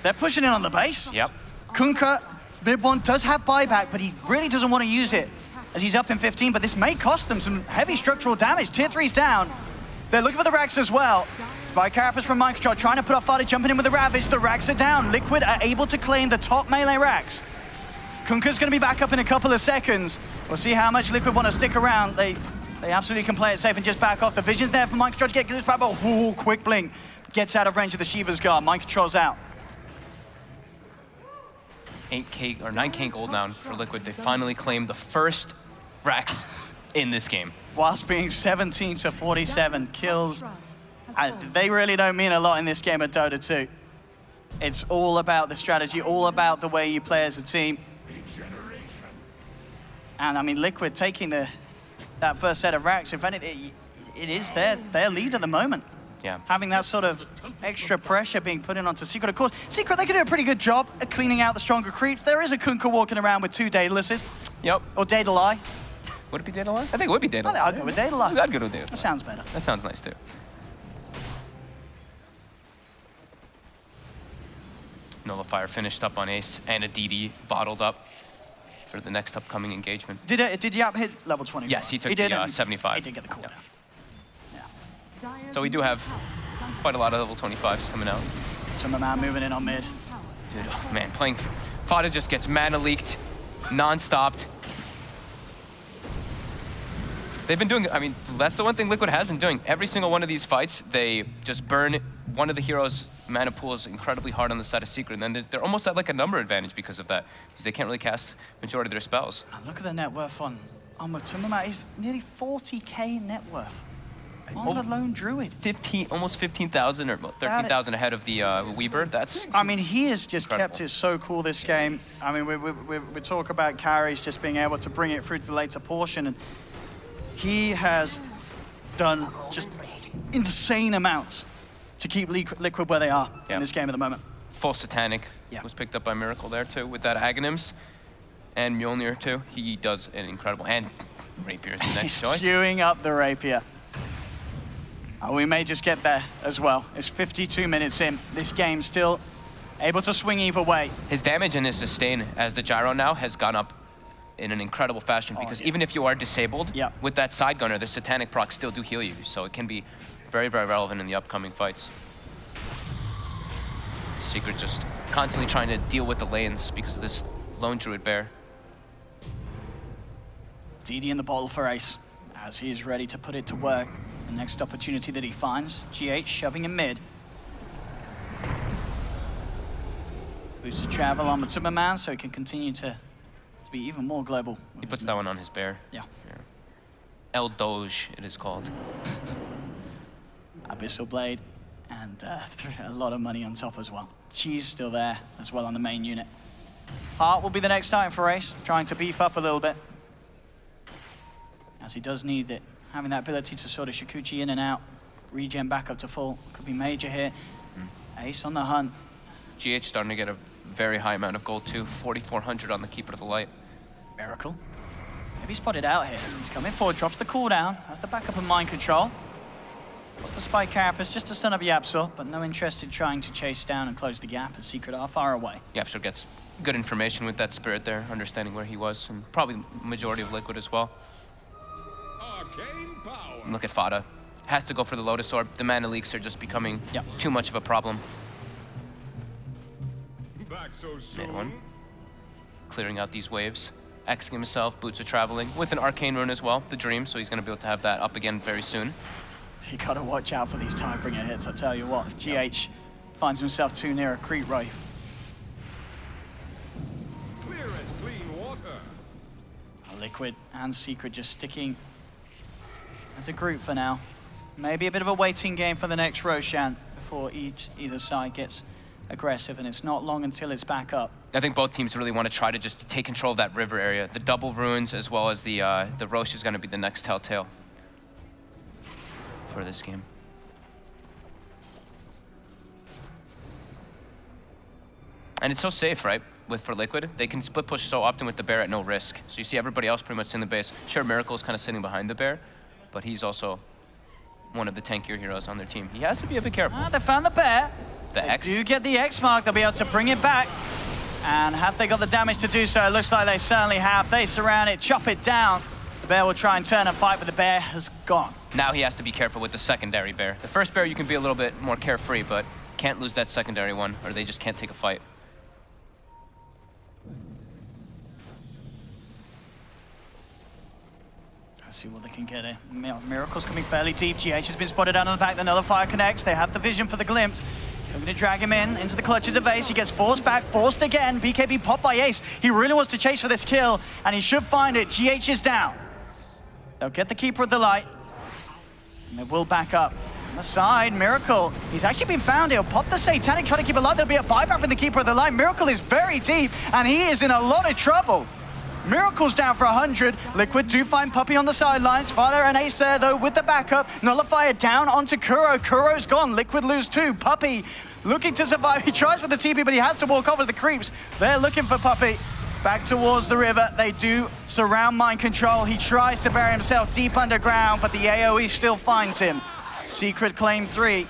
S6: They're pushing in on the base.
S7: Yep.
S6: Kunkka, mid one does have buyback, but he really doesn't want to use it as he's up in 15, but this may cost them some heavy structural damage. Tier 3's down. They're looking for the Rags as well. By Carapace from Mind Control, trying to put off Fada, jumping in with the Ravage. The Rags are down. Liquid are able to claim the top melee Rags. Kunkka's going to be back up in a couple of seconds. We'll see how much Liquid want to stick around. They absolutely can play it safe and just back off. The Vision's there for Mind Control to get this back, but quick blink. Gets out of range of the Shiva's Guard. Mind Control's out.
S7: 8K or 9K gold now for Liquid. They finally claimed the first Rax in this game.
S6: Whilst being 17 to 47 kills. They really don't mean a lot in this game of Dota 2. It's all about the strategy, all about the way you play as a team. And I mean, Liquid taking that first set of racks, if anything, it is their lead at the moment.
S7: Yeah.
S6: Having that sort of extra pressure being put in onto Secret, of course. Secret, they can do a pretty good job at cleaning out the stronger creeps. There is a Kunkka walking around with 2 Daedalus.
S7: Yep.
S6: Or Daedalus.
S7: Would it be Daedalus? I think it would be Daedalus.
S6: I'll go with Daedalus.
S7: I'd go with Daedalus.
S6: That sounds better.
S7: That sounds nice too. Nullifier finished up on Ace, and a DD bottled up for the next upcoming engagement.
S6: Did Yap hit level 20?
S7: Yes, he took the 75.
S6: He did get the cooldown.
S7: So we do have quite a lot of level 25s coming out.
S6: Some man moving in on mid.
S7: Dude, oh man, playing Fada just gets mana leaked, non-stopped. They've been doing, I mean, that's the one thing Liquid has been doing. Every single one of these fights, they just burn one of the heroes' mana pools incredibly hard on the side of Secret, and then they're almost at like a number advantage because of that, because they can't really cast majority of their spells.
S6: And look at the net worth on Matumama. He's nearly 40k net worth on the lone druid.
S7: Almost 15,000 or 13,000 ahead of the Weaver. That's,
S6: I mean, he has just
S7: incredible.
S6: kept it so cool this game. I mean, we talk about carries just being able to bring it through to the later portion, and he has done just insane amounts to keep Liquid where they are in this game at the moment.
S7: full Satanic was picked up by Miracle there too with that Aghanims, and Mjolnir too. He does an incredible, and Rapier is the next
S6: He's
S7: choice.
S6: queuing up the Rapier. Oh, we may just get there as well. It's 52 minutes in. This game still able to swing either way.
S7: His damage and his sustain as the Gyro now has gone up in an incredible fashion, because even if you are disabled, with that side gunner, the Satanic procs still do heal you. So it can be very, very relevant in the upcoming fights. Secret just constantly trying to deal with the lanes because of this lone Druid Bear.
S6: DD in the bottle for Ace as he is ready to put it to work. The next opportunity that he finds, GH shoving him mid. Boost of travel on the Timberman so he can continue to be even more global.
S7: He puts that one on his bear.
S6: Yeah.
S7: El Doge, it is called.
S6: Abyssal Blade, and a lot of money on top as well. Cheese still there as well on the main unit. Heart will be the next time for Ace, trying to beef up a little bit. As he does need it. Having that ability to sort of Shikuchi in and out, regen back up to full, could be major here. Ace on the hunt.
S7: GH starting to get a very high amount of gold too, 4,400 on the Keeper of the Light.
S6: Miracle. Maybe spotted out here. He's coming forward, drops the cooldown, has the backup of mind control. What's the Spike Carapace just to stun up Yapsor, but no interest in trying to chase down and close the gap as Secret are far away.
S7: Yapsor gets good information with that Spirit there, understanding where he was, and probably majority of Liquid as well. Look at Fada. Has to go for the Lotus Orb. The mana leaks are just becoming too much of a problem.
S8: Back so soon.
S7: Mid one. Clearing out these waves. Xing himself, Boots of Traveling, with an Arcane Rune as well, the Dream, so he's going to be able to have that up again very soon.
S6: You gotta watch out for these Tidebringer hits, I tell you what. If GH finds himself too near a creep right.
S8: Clear as clean water.
S6: Liquid and Secret just sticking as a group for now. Maybe a bit of a waiting game for the next Roshan before either side gets aggressive, and it's not long until it's back up.
S7: I think both teams really want to try to just take control of that river area. The double runes as well as the Rosh is going to be the next telltale for this game. And it's so safe, right? For Liquid, they can split push so often with the bear at no risk. So you see everybody else pretty much in the base. Sure, Miracle is kind of sitting behind the bear, but he's also one of the tankier heroes on their team. He has to be a bit careful.
S6: They found the bear.
S7: The X.
S6: They do get the X mark. They'll be able to bring it back. And have they got the damage to do so? It looks like they certainly have. They surround it, chop it down. The bear will try and turn and fight, but the bear has gone.
S7: Now he has to be careful with the secondary bear. The first bear you can be a little bit more carefree, but can't lose that secondary one, or they just can't take a fight.
S6: Let's see what they can get here. Miracle's coming fairly deep. GH has been spotted out on the back. The Nullifier connects. They have the vision for the glimpse. They're going to drag him in into the clutches of Ace. He gets forced back, forced again. BKB popped by Ace. He really wants to chase for this kill, and he should find it. GH is down. They'll get the Keeper of the Light, and they will back up. On the side, Miracle. He's actually been found. He'll pop the Satanic, try to keep alive. There'll be a buyback from the Keeper of the Light. Miracle is very deep, and he is in a lot of trouble. Miracle's down for 100. Liquid do find Puppey on the sidelines. Fada and Ace there, though, with the backup. Nullifier down onto Kuro. Kuro's gone. Liquid lose 2. Puppey looking to survive. He tries for the TP, but he has to walk over the creeps. They're looking for Puppey. Back towards the river. They do surround Mind Control. He tries to bury himself deep underground, but the AoE still finds him. Secret claim 3.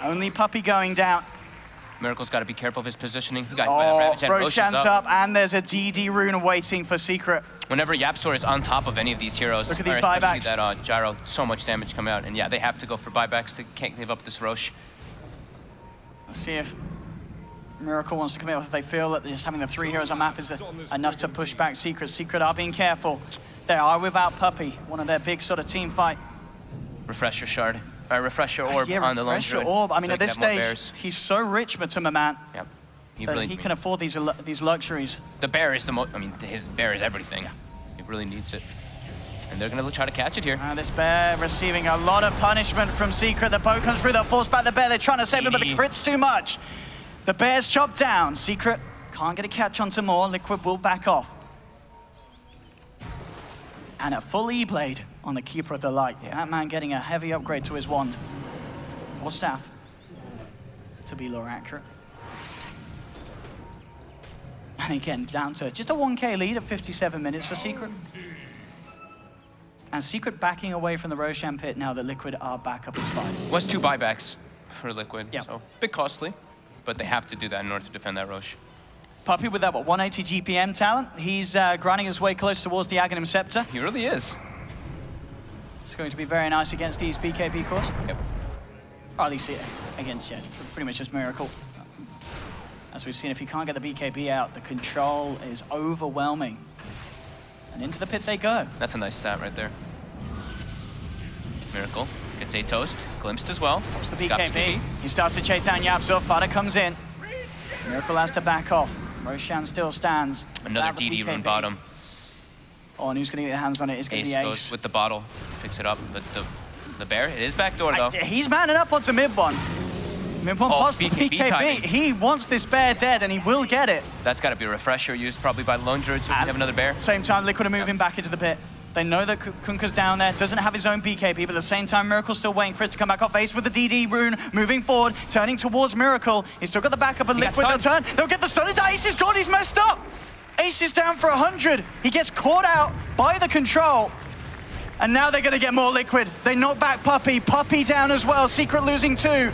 S6: Only Puppey going down.
S7: Miracle's got to be careful of his positioning. He got hit by that Ravage, and
S6: Roshan's up, and there's a DD rune waiting for Secret.
S7: Whenever Yapzor is on top of any of these heroes,
S6: Look at these
S7: especially
S6: buybacks.
S7: that Gyro, so much damage come out. And yeah, they have to go for buybacks. They can't give up this Rosh.
S6: Let's see if Miracle wants to come in, or if they feel that just having the 3 heroes on map is enough to push back Secret. Secret are being careful. They are without Puppey, one of their big sort of team fight.
S7: Refresher shard. Refresher orb
S6: Yeah,
S7: on the lone
S6: refresher
S7: druid.
S6: orb. I mean,
S7: So
S6: at
S7: they
S6: this
S7: can have more
S6: stage,
S7: bears.
S6: he's so rich, Matuma Man,
S7: Yep. He
S6: that
S7: really
S6: he can afford these luxuries.
S7: The bear is the most. I mean, his bear is everything. He really needs it. And they're gonna try to catch it here.
S6: This bear receiving a lot of punishment from Secret. The bow comes through, they'll force back the bear. They're trying to save him, but the crit's too much. The bear's chopped down. Secret can't get a catch onto more. Liquid will back off. And a full E-blade on the Keeper of the Light.
S7: Yeah.
S6: That man getting a heavy upgrade to his wand. Or staff, to be more accurate. And again, down to just a 1K lead at 57 minutes for Secret. And Secret backing away from the Roshan pit now that Liquid are back up as 5.
S7: Was 2 buybacks for Liquid.
S6: Yep.
S7: So a bit costly, but they have to do that in order to defend that Rosh.
S6: Puppey with that, 180 GPM talent. He's grinding his way close towards the Aghanim Scepter.
S7: He really is.
S6: It's going to be very nice against these BKB cores.
S7: Yep.
S6: Or at least against, pretty much just Miracle. As we've seen, if you can't get the BKB out, the control is overwhelming. And into the pit they go.
S7: That's a nice stat right there. Miracle gets a toast, glimpsed as well.
S6: What's the
S7: He's got
S6: BKB? He starts to chase down Yapzor. Fada comes in. Miracle has to back off. Roshan still stands.
S7: Another
S6: Without the
S7: DD rune
S6: BKB.
S7: bottom.
S6: Oh, and who's going to get their hands on it? It's going to be
S7: Ace
S6: Ace.
S7: goes with the bottle, picks it up, but the bear, it is backdoor though.
S6: He's manning up onto mid one. Mid one pops the
S7: BKB
S6: BKB.
S7: timing.
S6: He wants this bear dead, and he will get it.
S7: That's got to be a refresher used probably by the lone druid, so we can have another bear.
S6: Same time, Liquid are moving back into the pit. They know that Kunkka's down there, doesn't have his own BKB, but at the same time, Miracle's still waiting for it to come back off. Ace with the DD rune, moving forward, turning towards Miracle. He's still got the backup of Liquid. They'll turn, they'll get the stun. Ace is gone, he's messed up. Ace is down for 100. He gets caught out by the control. And now they're gonna get more Liquid. They knock back Puppey. Puppey down as well. Secret losing 2.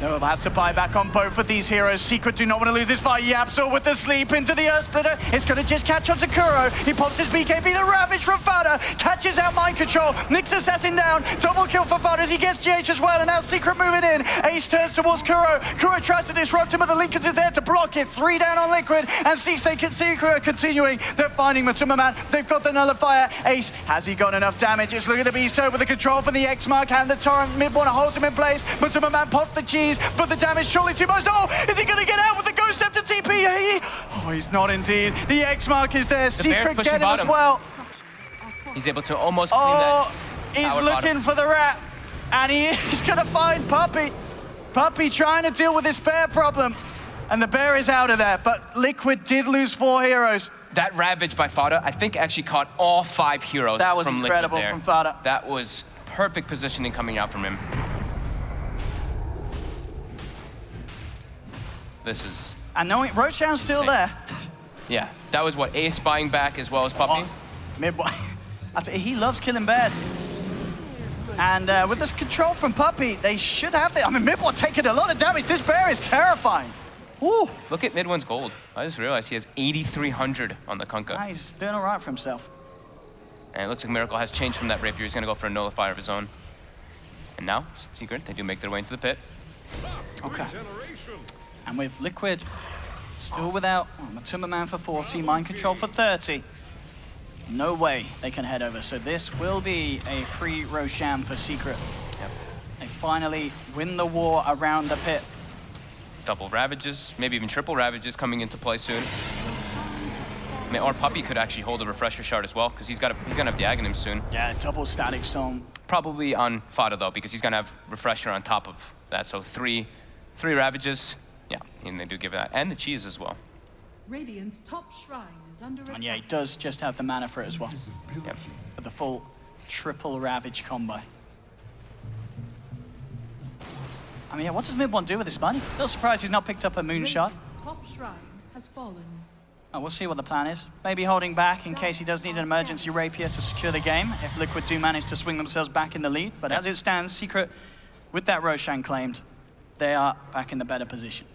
S6: They'll have to buy back on both of these heroes. Secret do not want to lose this fight. Yapzor with the sleep into the Earth Splitter. It's going to just catch onto Kuro. He pops his BKB. The Ravage from Fada catches out Mind Control. Nick's assassin down. Double kill for Fada as he gets GH as well. And now Secret moving in. Ace turns towards Kuro. Kuro tries to disrupt him, but the Linkers is there to block it. 3 down on Liquid. And Secret continuing. They're finding Matuma Man. They've got the Nullifier. Ace, has he got enough damage? It's looking to be so with the control from the X-Mark and the Torrent. Mid-one holds him in place. Matuma Man pops the cheese. But the damage surely too much. Oh, is he going to get out with the Ghost Scepter TP? Oh, he's not indeed. The X-Mark is there. Secret get him as well.
S7: He's able to almost clean that.
S6: He's looking for the rat. And he is going to find Puppey. Puppey trying to deal with this bear problem. And the bear is out of there. But Liquid did lose 4 heroes.
S7: That Ravage by Fada, I think actually caught all 5 heroes
S6: That was
S7: from
S6: incredible
S7: Liquid there.
S6: from Fada.
S7: That was perfect positioning coming out from him. This is...
S6: And knowing Roshan's still
S7: insane.
S6: there.
S7: Yeah, that was what, Ace buying back as well as Puppey?
S6: Midway. He loves killing bears. And with this control from Puppey, they should have it. I mean, Midway taking a lot of damage. This bear is terrifying. Woo.
S7: Look at Mid-one's gold. I just realized he has 8,300 on the Kunkka.
S6: He's doing all right for himself.
S7: And it looks like Miracle has changed from that Rapier. He's going to go for a Nullifier of his own. And now, Secret, they do make their way into the pit.
S6: Okay. And with Liquid still without Matuma Man for 40, Mind Control for 30, no way they can head over. So this will be a free Roshan for Secret.
S7: Yep.
S6: They finally win the war around the pit.
S7: Double Ravages, maybe even triple Ravages coming into play soon. Or Puppey could actually hold a Refresher Shard as well, because he's gonna have the Aghanim soon.
S6: Yeah, double Static Storm.
S7: Probably on Fada though, because he's gonna have Refresher on top of that. So three Ravages. Yeah, and they do give that. And the cheese as well.
S5: Radiant's top shrine is under attack.
S6: And yeah, he does just have the mana for it as well.
S7: Yep.
S6: For the full triple Ravage combo. I mean, yeah, what does mid one do with this money? A little surprised he's not picked up a moonshot.
S5: Radiant's top shrine has fallen.
S6: Oh, we'll see what the plan is. Maybe holding back in case he does need an emergency rapier to secure the game if Liquid do manage to swing themselves back in the lead. But as it stands, Secret, with that Roshan claimed, they are back in the better position.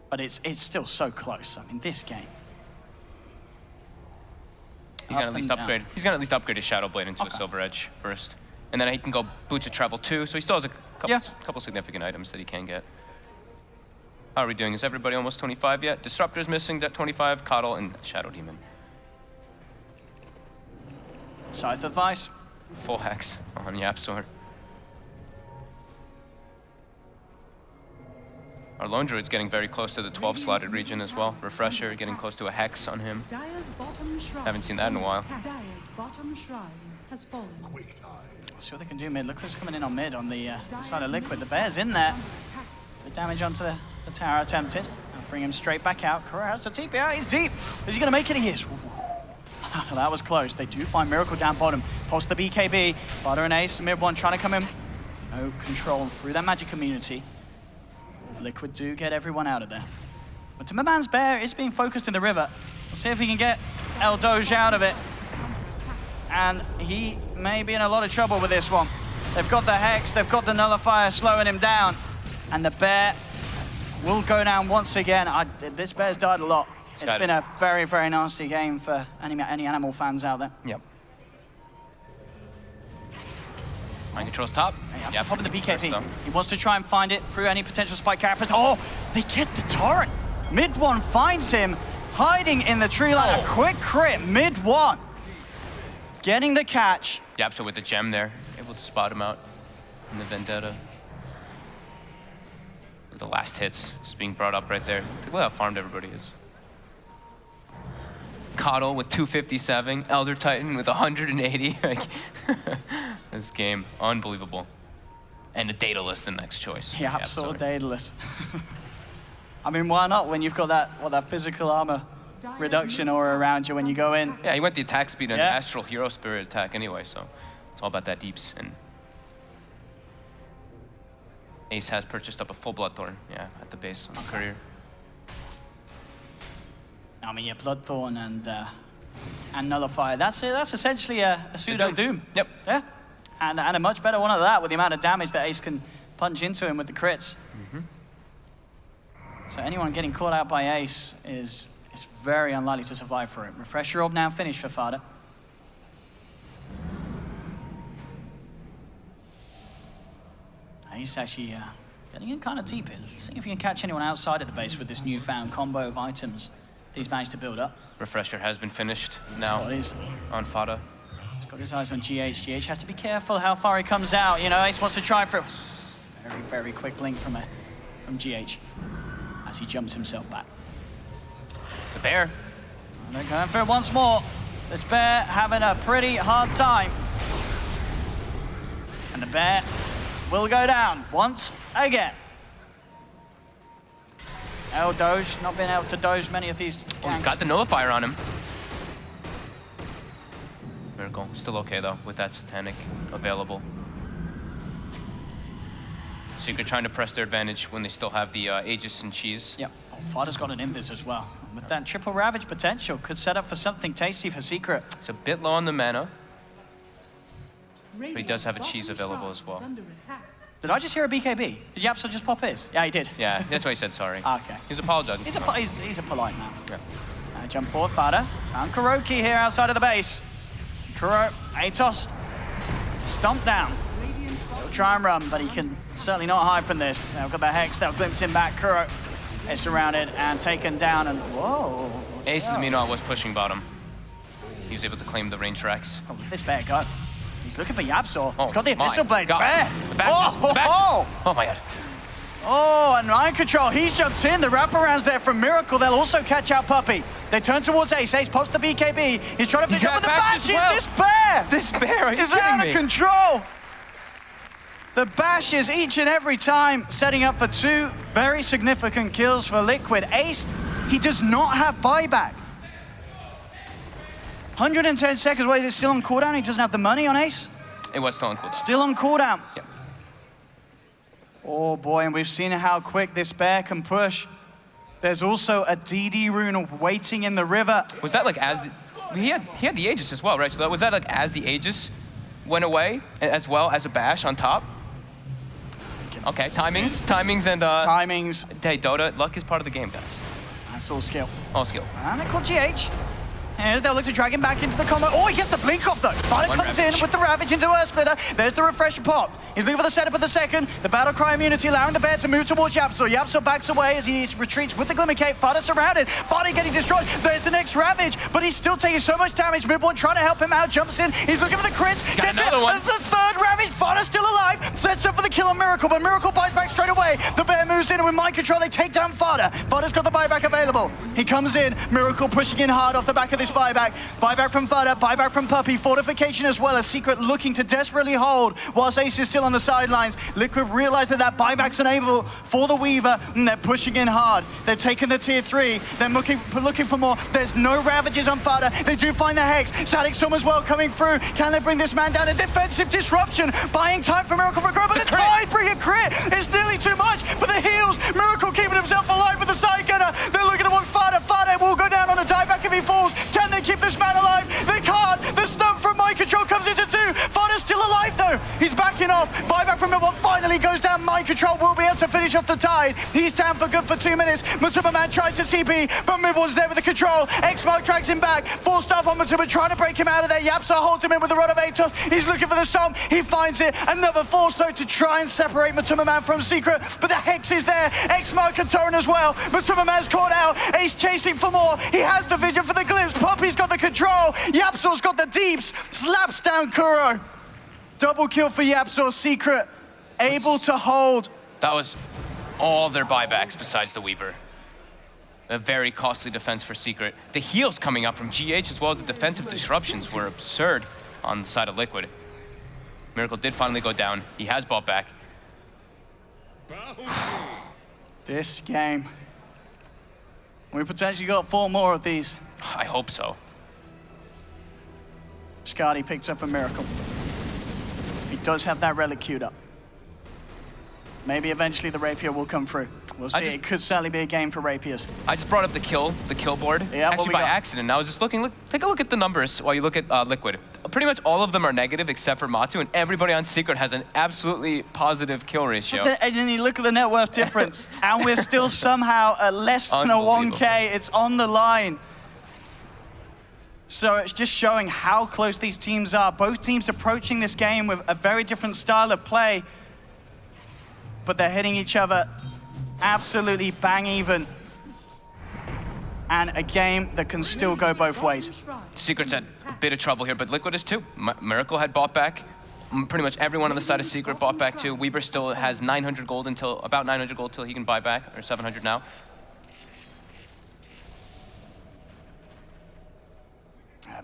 S6: But it's still so close. I mean, this game.
S7: He's gonna at least upgrade. He's gonna at least upgrade his Shadow Blade into a Silver Edge first, and then he can go Boots of Travel too. So he still has a couple significant items that he can get. How are we doing? Is everybody almost 25 yet? Disruptor's missing at 25, Coddle, and Shadow Demon.
S6: Scythe advice.
S7: Full hex on Yapsor. Our Lone Druid's getting very close to the 12 slotted region as well. Refresher getting close to a hex on him.
S5: Dire's bottom shrine.
S7: Haven't seen that in a while.
S5: Dire's bottom shrine has fallen.
S6: We'll see what they can do mid. Look who's coming in on mid on the side of Liquid. The Bear's in there. The damage onto the tower attempted. I'll bring him straight back out. Kuro has to TP out. He's deep. Is he going to make it? He is. That was close. They do find Miracle down bottom. Pulse the BKB. Butter and Ace. Mid one trying to come in. No control through that magic community. Liquid do get everyone out of there. But my man's Bear is being focused in the river. We'll see if he can get El Doge out of it. And he may be in a lot of trouble with this one. They've got the Hex, they've got the Nullifier slowing him down. And the Bear will go down once again. This Bear's died a lot. It's been a very, very nasty game for any animal fans out there.
S7: Yep. Mind controls top.
S6: Yeah, top of the BKB. He wants to try and find it through any potential spike carapace. Oh, they get the torrent. Mid one finds him hiding in the tree line. A quick crit, mid one. Getting the catch.
S7: Yep, so with the gem there, able to spot him out in the Vendetta. The last hits just being brought up right there. Look how farmed everybody is. Coddle with 257, Elder Titan with 180. Like, this game, unbelievable. And a Daedalus, the next choice.
S6: Yeah, absolute Daedalus. I mean, why not when you've got that physical armor reduction aura around you when you go in?
S7: Yeah, he went the attack speed and Astral Hero Spirit attack anyway, so it's all about that deeps. And Ace has purchased up a full Bloodthorn, at the base on Courier.
S6: I mean, yeah, Bloodthorn and Nullifier. That's essentially a pseudo Doom.
S7: Yep.
S6: Yeah, and a much better one at that with the amount of damage that Ace can punch into him with the crits. So anyone getting caught out by Ace is very unlikely to survive for it. Refresher Orb now finished for Fada. Ace actually getting in kind of deep here. Let's see if he can catch anyone outside of the base with this newfound combo of items he's managed to build up.
S7: Refresher has been finished now on Fada.
S6: He's got his eyes on GH. GH has to be careful how far he comes out. You know, Ace wants to try for a very, very quick blink from GH as he jumps himself back.
S7: The Bear.
S6: And they're going for it once more. This Bear having a pretty hard time. And the Bear will go down once again. El Doge, not being able to doge many of these ganks.
S7: Oh, he's got the Nullifier on him. Miracle, still okay though, with that Satanic available. Secret trying to press their advantage when they still have the Aegis and Cheese.
S6: Yep, Fada's got an Invis as well. And with that triple Ravage potential, could set up for something tasty for Secret.
S7: It's a bit low on the mana, but he does have a Cheese available as well.
S6: Did I just hear a BKB? Did Yapsor just pop his? Yeah, he did.
S7: Yeah, that's why he said sorry.
S6: Okay.
S7: He's apologizing.
S6: He's a polite man.
S7: Yeah.
S6: Jump forward, Fada. And Kuroki here outside of the base. Atos stomped down. He'll try and run, but he can certainly not hide from this. They've got the Hex, they'll glimpse him back. Kuro is surrounded and taken down, and whoa.
S7: Ace in the meanwhile was pushing bottom. He was able to claim the range tracks.
S6: Oh, this Bear go. He's looking for Yapsor.
S7: Oh,
S6: He's got the Abyssal Blade.
S7: God.
S6: Bear!
S7: The back. Oh my god.
S6: Oh, and Mind Control, he's jumped in. The wraparound's there from Miracle. They'll also catch out Puppey. They turn towards Ace. Ace pops the BKB. He's trying to finish up with the
S7: bashed
S6: bashes.
S7: as well.
S6: This bear
S7: This bear, are you
S6: is
S7: kidding
S6: out
S7: me?
S6: of control. The bashes each and every time, setting up for 2 very significant kills for Liquid. Ace, he does not have buyback. 110 seconds. Wait, is it still on cooldown? He doesn't have the money on Ace?
S7: It was still on cooldown.
S6: Still on cooldown.
S7: Yeah.
S6: Oh boy, and we've seen how quick this bear can push. There's also a DD rune waiting in the river.
S7: Was that like as the, he had the Aegis as well, right? So that, was that like as the Aegis went away, as well as a bash on top? Okay, timings and
S6: Timings.
S7: Hey, Dota, luck is part of the game, guys.
S6: That's all skill.
S7: All skill.
S6: And they call GH. Here's they'll look to drag him back into the combo. Oh, he gets the blink off though. Violet
S7: One
S6: comes
S7: Ravage.
S6: in with the Ravage into Earth Splitter. There's the refresher popped. He's looking for the setup of the second. The Battle Cry immunity allowing the bear to move towards Yapsor. Yapsor backs away as he retreats with the Glimmer Cape. Fada surrounded. Fada getting destroyed. There's the next Ravage, but he's still taking so much damage. Midborn trying to help him out. Jumps in. He's looking for the crits.
S7: Got
S6: Gets
S7: another
S6: it.
S7: one.
S6: The third Ravage. Fada's still alive. Sets up for the kill on Miracle, but Miracle buys back straight away. The bear moves in and with Mind Control, they take down Fada. Fada's got the buyback available. He comes in. Miracle pushing in hard off the back of this buyback. Buyback from Fada, buyback from Puppey, fortification as well as Secret looking to desperately hold whilst Ace is still on the sidelines. Liquid realize that that buyback's unable for the Weaver and they're pushing in hard. They've taken the tier 3, they're looking for more. There's no Ravages on Fada. They do find the Hex. Static Storm as well coming through. Can they bring this man down? A defensive disruption, buying time for Miracle for growth, but the Tidebringer crit is nearly too much, but the heals, Miracle keeping himself alive with the side gunner. They're looking towards Fada. Fada will go down on a dieback if he falls. Can they keep this man alive? They can't. The stun from Mind Control comes into 2. Fada's still alive though. He's backing off. Buyback from Midborn finally goes down. Mind Control will be able to finish off the Tide. He's down for good for 2 minutes. Matuma Man tries to TP, but Midborn's there with the control. X-Mark drags him back. 4-star on Matuma trying to break him out of there. Yapsar holds him in with the Rod of Atos. He's looking for the stomp. He finds it. Another 4-star to try and separate Matuma Man from Secret, but the Hex is there. X-Mark and Torrent as well. Matuma Man's caught out. Ace chasing for more. He has the vision for the glimpse. Puppey's got the control. Yapsor's got the deeps. Slaps down Kuro. Double kill for Yapsor. Secret able to hold.
S7: That was all their buybacks besides the Weaver. A very costly defense for Secret. The heals coming out from GH as well as the defensive disruptions were absurd on the side of Liquid. Miracle did finally go down. He has bought back.
S6: This game. We potentially got 4 more of these.
S7: I hope so.
S6: Scotty picks up a Miracle. He does have that relic queued up. Maybe eventually the Rapier will come through. We'll see. It could certainly be a game for Rapiers.
S7: I just brought up the kill board.
S6: Yeah,
S7: actually by accident. I was just looking, take a look at the numbers while you look at Liquid. Pretty much all of them are negative except for Matu, and everybody on Secret has an absolutely positive kill ratio.
S6: And then you look at the net worth difference, and we're still somehow at less than a 1K. It's on the line. So it's just showing how close these teams are. Both teams approaching this game with a very different style of play, but they're hitting each other absolutely bang even. And a game that can still go both ways.
S7: Secret's had a bit of trouble here, but Liquid is too. Miracle had bought back. Pretty much everyone on the side of Secret bought back too. Weaver still has 900 gold until, about 900 gold till he can buy back, or 700 now.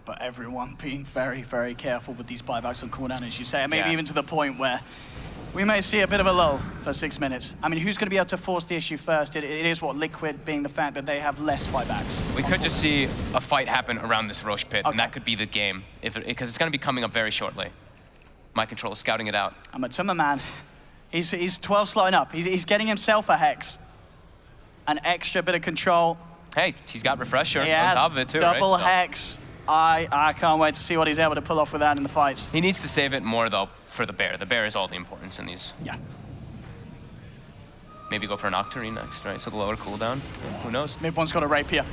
S6: But everyone being very, very careful with these buybacks on cooldown, as you say. Maybe
S7: Yeah.
S6: even to the point where we may see a bit of a lull for 6 minutes. I mean, who's going to be able to force the issue first? It is what Liquid, being the fact that they have less buybacks.
S7: We could just see a fight happen around this Roche pit, and that could be the game, because it's going to be coming up very shortly. Mind Control is scouting it out.
S6: And Matuma Man, he's 12 slotting up. He's getting himself a Hex. An extra bit of control.
S7: Hey, he's got Refresher
S6: He
S7: on
S6: has
S7: top of it too,
S6: double
S7: right? So
S6: Hex. I can't wait to see what he's able to pull off with that in the fights.
S7: he needs to save it more, though, for the Bear. The Bear is all the importance in these.
S6: Yeah.
S7: Maybe go for an Octarine next, right? So the lower cooldown. Who knows?
S6: Midborn's got a Rapier.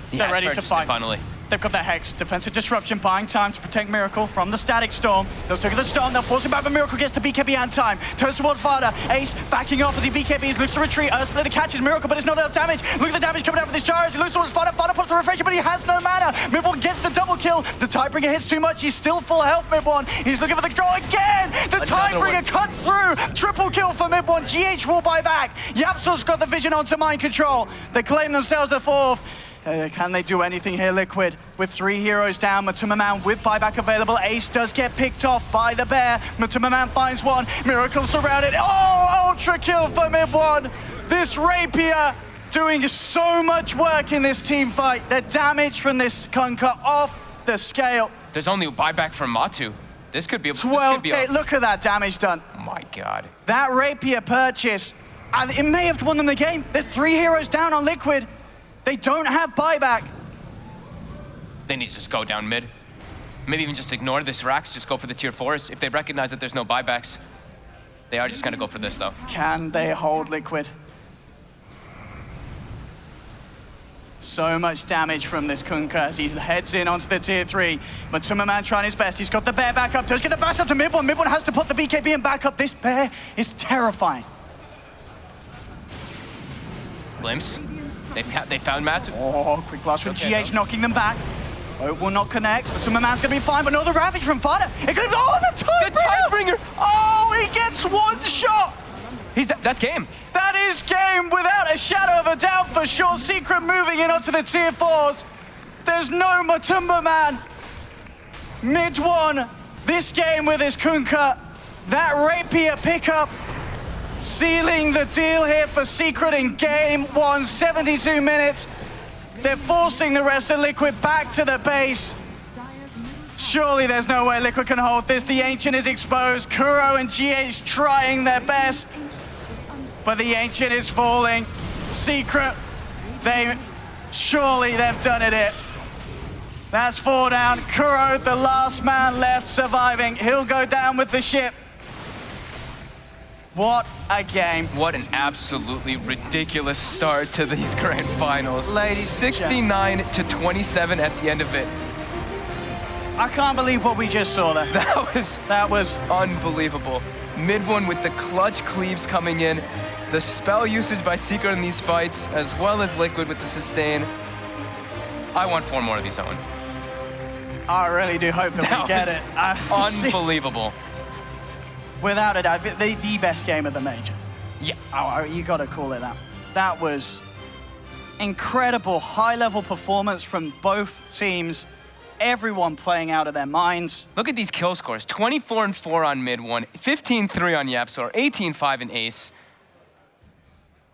S7: He
S6: They're
S7: has
S6: ready to
S7: purchased it
S6: fight.
S7: finally.
S6: They've got their Hex, defensive disruption, buying time to protect Miracle from the static storm. They'll take the storm, they'll force him back, but Miracle gets the BKB and time. Turns towards Fada. Ace backing off as he BKBs, looks to retreat. Splitter catches Miracle, but it's not enough damage. Look at the damage coming out with this charge. He looks towards Fada. Fada puts the refresher, but he has no mana. Mid1 gets the double kill. The Tidebringer hits too much. He's still full health, Mid1. He's looking for the draw again. The Tidebringer cuts through. Triple kill for Mid1. GH will buy back. Yapsol's got the vision onto mind control. They claim themselves the fourth. Can they do anything here, Liquid? With 3 heroes down, Matuma with buyback available. Ace does get picked off by the bear. Matuma finds one. Miracle surrounded. Oh, ultra kill for Mid1. This Rapier doing so much work in this team fight. The damage from this Kunkka off the scale.
S7: There's only a buyback from Matu. This could be a
S6: 12K, look at that damage done.
S7: Oh my God.
S6: That Rapier purchase, it may have won them the game. There's 3 heroes down on Liquid. They don't have buyback.
S7: They need to just go down mid. Maybe even just ignore this Rax, just go for the tier 4s. If they recognize that there's no buybacks, they are just gonna go for this though.
S6: Can they hold Liquid? So much damage from this Kunkka as he heads in onto the tier 3. Matuma trying his best. He's got the bear back up. Does get the bash up to Mid1. Mid1 has to put the BKB in back up. This bear is terrifying.
S7: Glimpse. They found Matu.
S6: Oh, quick blast from
S7: Okay,
S6: GH knocking them back. Oh, it will not connect, but Man's gonna be fine, but no, the Ravage from Fada. It could, oh, the Tidebringer! Oh, he gets one shot!
S7: That's game.
S6: That is game without a shadow of a doubt for sure. Secret moving in onto the tier 4s. There's no Matumba Man. Mid1, this game with his Kunkka. That Rapier pickup. Sealing the deal here for Secret in game 1, 72 minutes. They're forcing the rest of Liquid back to the base. Surely there's no way Liquid can hold this. The Ancient is exposed. Kuro and GH trying their best. But the Ancient is falling. Secret, surely they've done it here. That's 4 down. Kuro, the last man left surviving. He'll go down with the ship. What a game.
S7: What an absolutely ridiculous start to these grand finals.
S6: Ladies
S7: 69 to 27 at the end of it.
S6: I can't believe what we just saw there.
S7: That was unbelievable. Mid1 with the clutch cleaves coming in, the spell usage by Secret in these fights, as well as Liquid with the sustain. I want 4 more of these, Owen.
S6: I really do hope that we get it.
S7: Unbelievable.
S6: Without a doubt, the best game of the major.
S7: Yeah.
S6: Oh, you gotta call it that. That was incredible high-level performance from both teams. Everyone playing out of their minds.
S7: Look at these kill scores. 24-4 on Mid1, 15-3 on Yapsor, 18-5 in Ace.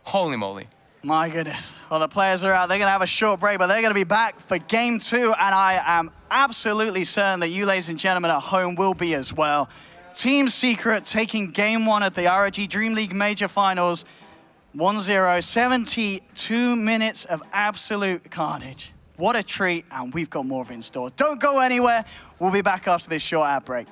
S7: Holy moly.
S6: My goodness. Well, the players are out. They're going to have a short break, but they're going to be back for game 2, and I am absolutely certain that you, ladies and gentlemen, at home will be as well. Team Secret taking game 1 at the ROG DreamLeague Major Finals. 1-0, 72 minutes of absolute carnage. What a treat, and we've got more of it in store. Don't go anywhere. We'll be back after this short ad break.